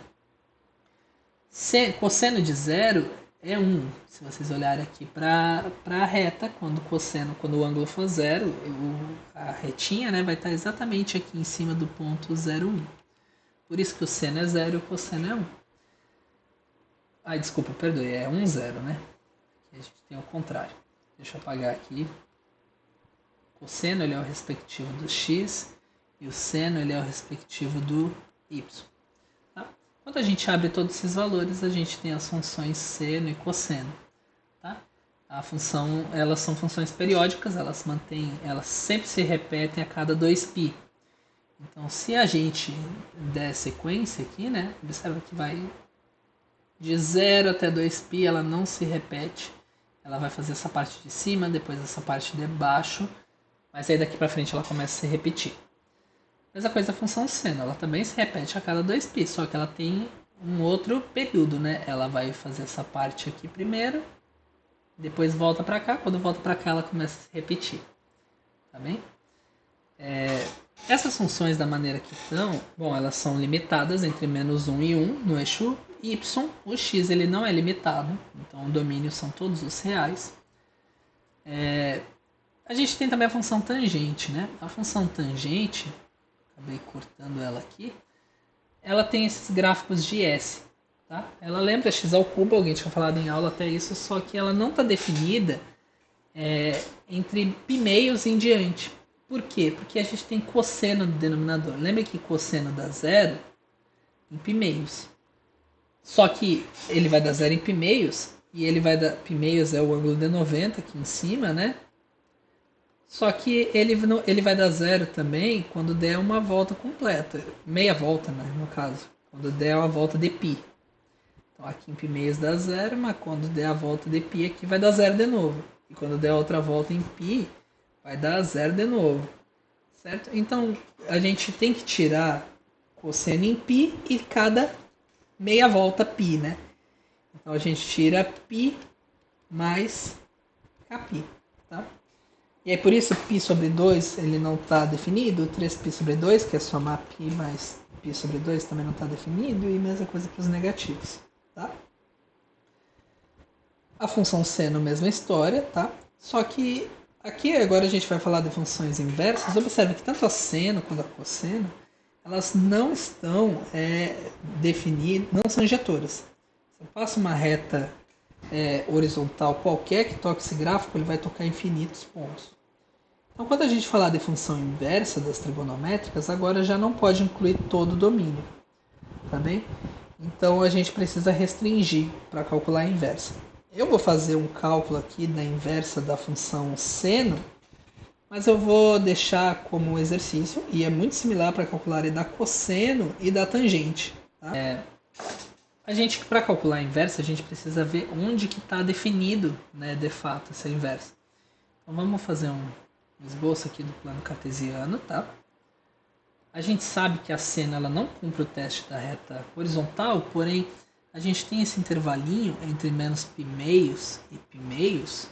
Cosseno de 0 é 1. Se vocês olharem aqui para a reta, quando o ângulo for 0, a retinha, né, vai estar exatamente aqui em cima do ponto 0, 1. Por isso que o seno é 0 e o cosseno é 1. Desculpa, perdoe, é 1, 0, né? Aqui a gente tem o contrário. Deixa eu apagar aqui. O cosseno ele é o respectivo do x e o seno ele é o respectivo do y. Tá? Quando a gente abre todos esses valores, a gente tem as funções seno e cosseno. Tá? Elas são funções periódicas, elas sempre se repetem a cada 2π. Então, se a gente der sequência aqui, né? Observa que vai de 0 até 2π, ela não se repete. Ela vai fazer essa parte de cima, depois essa parte de baixo, mas aí daqui para frente ela começa a se repetir. Mesma coisa a função seno, ela também se repete a cada 2π, só que ela tem um outro período, né? Ela vai fazer essa parte aqui primeiro, depois volta para cá, quando volta para cá ela começa a se repetir, tá bem? Essas funções da maneira que estão, bom, elas são limitadas entre menos 1 e 1 no eixo y, o x ele não é limitado, então o domínio são todos os reais. A gente tem também a função tangente, né? A função tangente, acabei cortando ela aqui, ela tem esses gráficos de S. Tá? Ela lembra x ao cubo, alguém tinha falado em aula até isso, só que ela não está definida entre π meios em diante. Por quê? Porque a gente tem cosseno no denominador. Lembra que cosseno dá zero em π meios. Só que ele vai dar zero em π meios, e ele vai dar π meios é o ângulo de 90 aqui em cima, né? Só que ele vai dar zero também quando der uma volta completa. Meia volta, né, no caso. Quando der a volta de π. Então aqui em π meios dá zero, mas quando der a volta de π aqui vai dar zero de novo. E quando der outra volta em π, vai dar zero de novo. Certo? Então a gente tem que tirar cosseno em π e cada meia volta π, né? Então a gente tira π mais kπ, tá? E aí por isso π sobre 2 ele não está definido, 3π sobre 2, que é somar π mais π sobre 2 também não está definido, e mesma coisa para os negativos. Tá? A função seno, mesma história, tá? Só que aqui agora a gente vai falar de funções inversas. Observe que tanto a seno quanto a cosseno, elas não estão definidas, não são injetoras. Você passa uma reta horizontal qualquer que toque esse gráfico, ele vai tocar infinitos pontos. Então, quando a gente falar de função inversa das trigonométricas, agora já não pode incluir todo o domínio, tá bem? Então, a gente precisa restringir para calcular a inversa. Eu vou fazer um cálculo aqui da inversa da função seno, mas eu vou deixar como exercício, e é muito similar para calcular da cosseno e da tangente. Tá? A gente, para calcular a inversa, a gente precisa ver onde que está definido, né, de fato, essa inversa. Então, vamos fazer um esboço aqui do plano cartesiano, tá? A gente sabe que a seno ela não cumpre o teste da reta horizontal, porém a gente tem esse intervalinho entre menos π meios e π meios,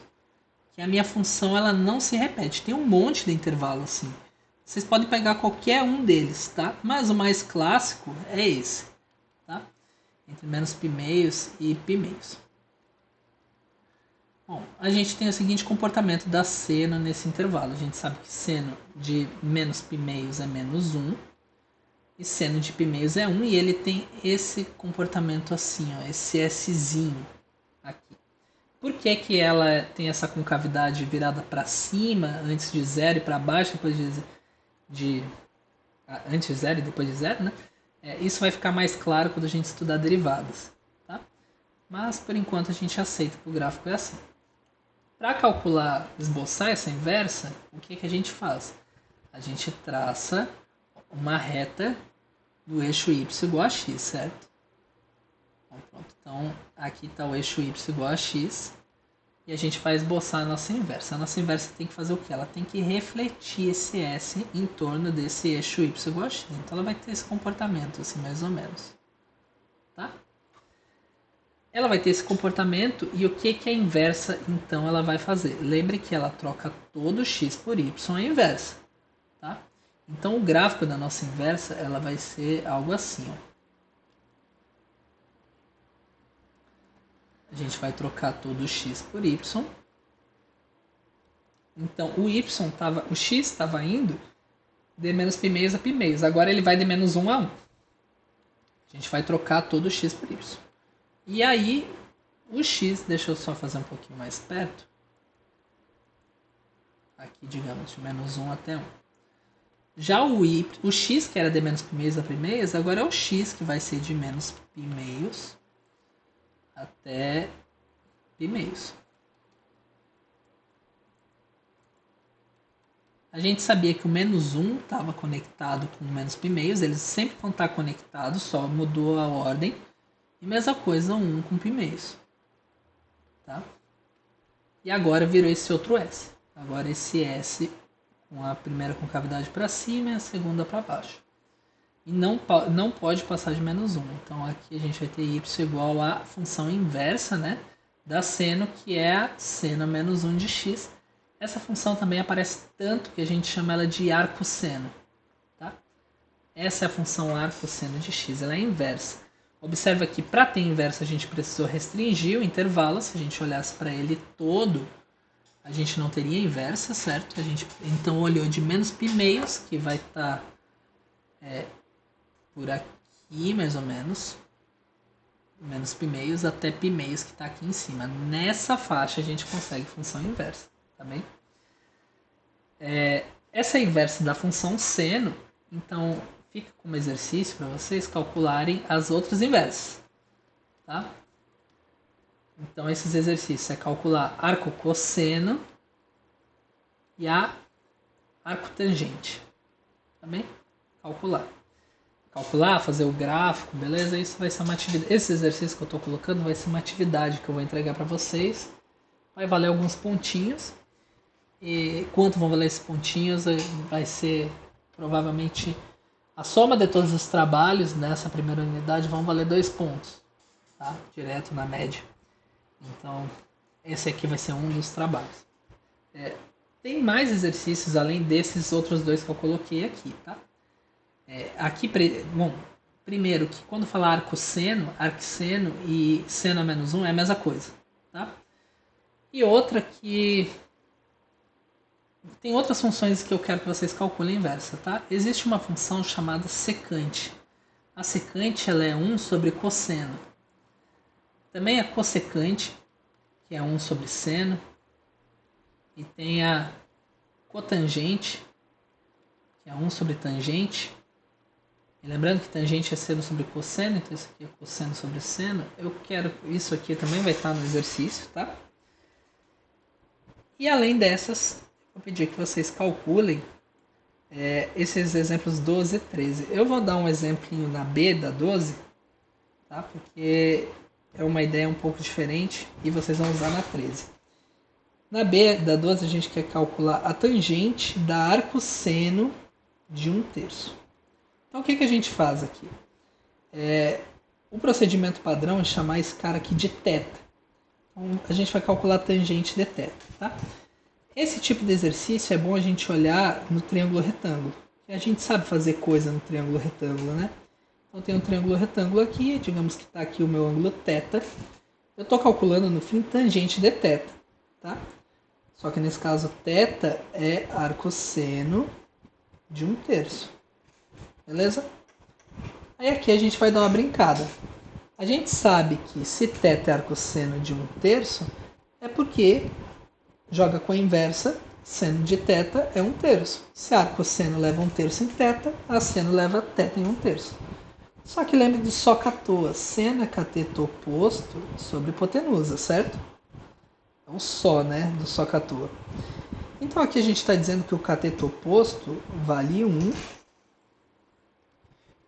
que a minha função ela não se repete. Tem um monte de intervalo assim. Vocês podem pegar qualquer um deles, tá? Mas o mais clássico é esse, tá? Entre menos π meios e π meios. Bom, a gente tem o seguinte comportamento da seno nesse intervalo. A gente sabe que seno de menos π meios é menos 1 e seno de π meios é 1, e ele tem esse comportamento assim, ó, esse Szinho aqui. Por que que ela tem essa concavidade virada para cima antes de zero e para baixo depois antes de zero e depois de zero, né? Isso vai ficar mais claro quando a gente estudar derivadas, tá? Mas por enquanto a gente aceita que o gráfico é assim. Para calcular, esboçar essa inversa, o que que a gente faz? A gente traça uma reta do eixo y igual a x, certo? Então, pronto. Então, aqui está o eixo y igual a x e a gente vai esboçar a nossa inversa. A nossa inversa tem que fazer o quê? Ela tem que refletir esse S em torno desse eixo y igual a x. Então, ela vai ter esse comportamento, assim, mais ou menos. Tá? Ela vai ter esse comportamento, e o que que a inversa, então, ela vai fazer? Lembre que ela troca todo x por y a inversa. Tá? Então, o gráfico da nossa inversa ela vai ser algo assim. Ó. A gente vai trocar todo x por y. Então, o x estava indo de menos π meios a π meios. Agora ele vai de menos 1 a 1. A gente vai trocar todo x por y. E aí, o x, deixa eu só fazer um pouquinho mais perto. Aqui, digamos, de menos 1 até 1. Já o x, que era de menos π meios a π meios, agora é o x que vai ser de menos π meios até π meios. A gente sabia que o menos 1 estava conectado com o menos π meios, eles sempre vão estar conectados, só mudou a ordem. E mesma coisa 1 com π meios. Tá? E agora virou esse outro S. Agora esse S com a primeira concavidade para cima e a segunda para baixo. E não pode passar de menos 1. Então aqui a gente vai ter y igual à função inversa, né, da seno, que é a seno menos 1 de x. Essa função também aparece tanto que a gente chama ela de arcosseno. Tá? Essa é a função arcosseno de x, ela é inversa. Observa que para ter inversa a gente precisou restringir o intervalo. Se a gente olhasse para ele todo, a gente não teria inversa, certo? A gente então olhou de menos π meios, que vai estar por aqui mais ou menos, menos π meios até π meios, que está aqui em cima. Nessa faixa a gente consegue função inversa, tá bem? Essa é a inversa da função seno, então fica como exercício para vocês calcularem as outras inversas, tá? Então esses exercícios é calcular arco cosseno e a arco tangente, tá bem? Calcular, fazer o gráfico, beleza? Isso vai ser uma atividade. Esse exercício que eu estou colocando vai ser uma atividade que eu vou entregar para vocês. Vai valer alguns pontinhos. E quanto vão valer esses pontinhos vai ser provavelmente a soma de todos os trabalhos nessa primeira unidade vão valer 2 pontos, tá? Direto na média. Então, esse aqui vai ser um dos trabalhos. Tem mais exercícios além desses outros dois que eu coloquei aqui, tá? Aqui, bom, primeiro que quando falar arcosseno, arcseno e seno a menos 1 é a mesma coisa, tá? E outra que tem outras funções que eu quero que vocês calculem a inversa, tá? Existe uma função chamada secante. A secante ela é 1 sobre cosseno. Também a cossecante, que é 1 sobre seno. E tem a cotangente, que é 1 sobre tangente. E lembrando que tangente é seno sobre cosseno, então isso aqui é cosseno sobre seno. Eu quero, isso aqui também vai estar no exercício, tá? E além dessas, vou pedir que vocês calculem esses exemplos 12 e 13. Eu vou dar um exemplinho na B da 12, tá? Porque é uma ideia um pouco diferente e vocês vão usar na 13. Na B da 12 a gente quer calcular a tangente da arcosseno de 1/3. Então o que a gente faz aqui? O procedimento padrão é chamar esse cara aqui de θ. Então a gente vai calcular a tangente de θ, tá? Esse tipo de exercício é bom a gente olhar no triângulo retângulo. A gente sabe fazer coisa no triângulo retângulo, né? Então tem um triângulo retângulo aqui, digamos que está aqui o meu ângulo θ. Eu estou calculando no fim tangente de θ, tá? Só que nesse caso θ é arcosseno de 1/3. Beleza? Aí aqui a gente vai dar uma brincada. A gente sabe que se θ é arcosseno de 1/3, é porque joga com a inversa, seno de θ é 1/3. Se arcosseno leva 1/3 em θ, a seno leva θ em 1/3. Só que lembre de SOH-CATOA, seno é cateto oposto sobre hipotenusa, certo? É um só, né, do SOH-CATOA. Então aqui a gente está dizendo que o cateto oposto vale 1.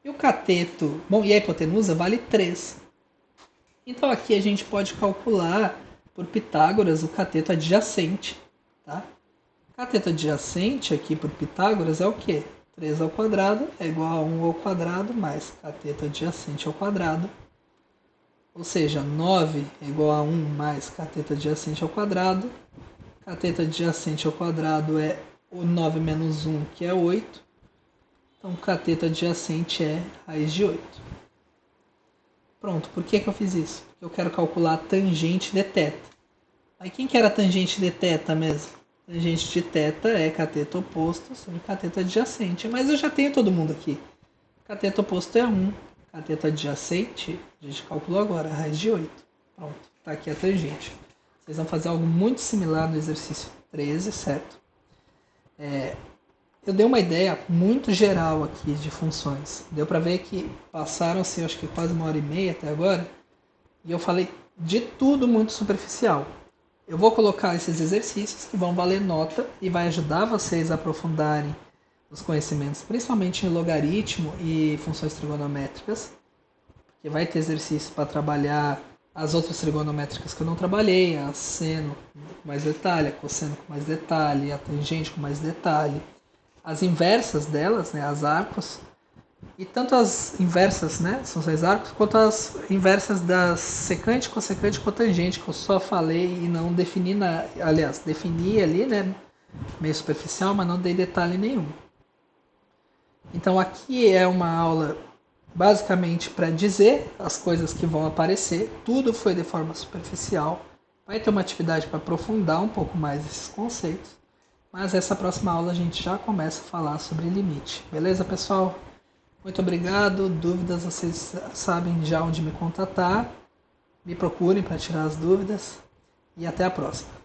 E o cateto, bom, e a hipotenusa vale 3. Então aqui a gente pode calcular por Pitágoras o cateto adjacente, tá? Cateto adjacente aqui por Pitágoras é o quê? 3 ao quadrado é igual a 1 ao quadrado mais cateto adjacente ao quadrado. Ou seja, 9 é igual a 1 mais cateto adjacente ao quadrado. Cateto adjacente ao quadrado é o 9 menos 1, que é 8. Então, cateto adjacente é raiz de 8. Pronto, por que eu fiz isso? Porque eu quero calcular a tangente de θ. Aí quem que era a tangente de θ mesmo? Tangente de θ é cateto oposto sobre cateto adjacente. Mas eu já tenho todo mundo aqui. Cateto oposto é 1. Cateto adjacente, a gente calculou agora, a raiz de 8. Pronto, está aqui a tangente. Vocês vão fazer algo muito similar no exercício 13, certo? Eu dei uma ideia muito geral aqui de funções. Deu para ver que passaram-se, acho que quase 1h30 até agora, e eu falei de tudo muito superficial. Eu vou colocar esses exercícios que vão valer nota e vai ajudar vocês a aprofundarem os conhecimentos, principalmente em logaritmo e funções trigonométricas, porque vai ter exercício para trabalhar as outras trigonométricas que eu não trabalhei, a seno com mais detalhe, a cosseno com mais detalhe, a tangente com mais detalhe. As inversas delas, né, as arcos, E tanto as inversas, né, são seis arcos, quanto as inversas das secante, cossecante e cotangente, que eu só falei e não defini, aliás, defini ali, né, meio superficial, mas não dei detalhe nenhum. Então aqui é uma aula basicamente para dizer as coisas que vão aparecer, tudo foi de forma superficial. Vai ter uma atividade para aprofundar um pouco mais esses conceitos, mas essa próxima aula a gente já começa a falar sobre limite. Beleza, pessoal? Muito obrigado. Dúvidas, vocês sabem já onde me contatar. Me procurem para tirar as dúvidas e até a próxima.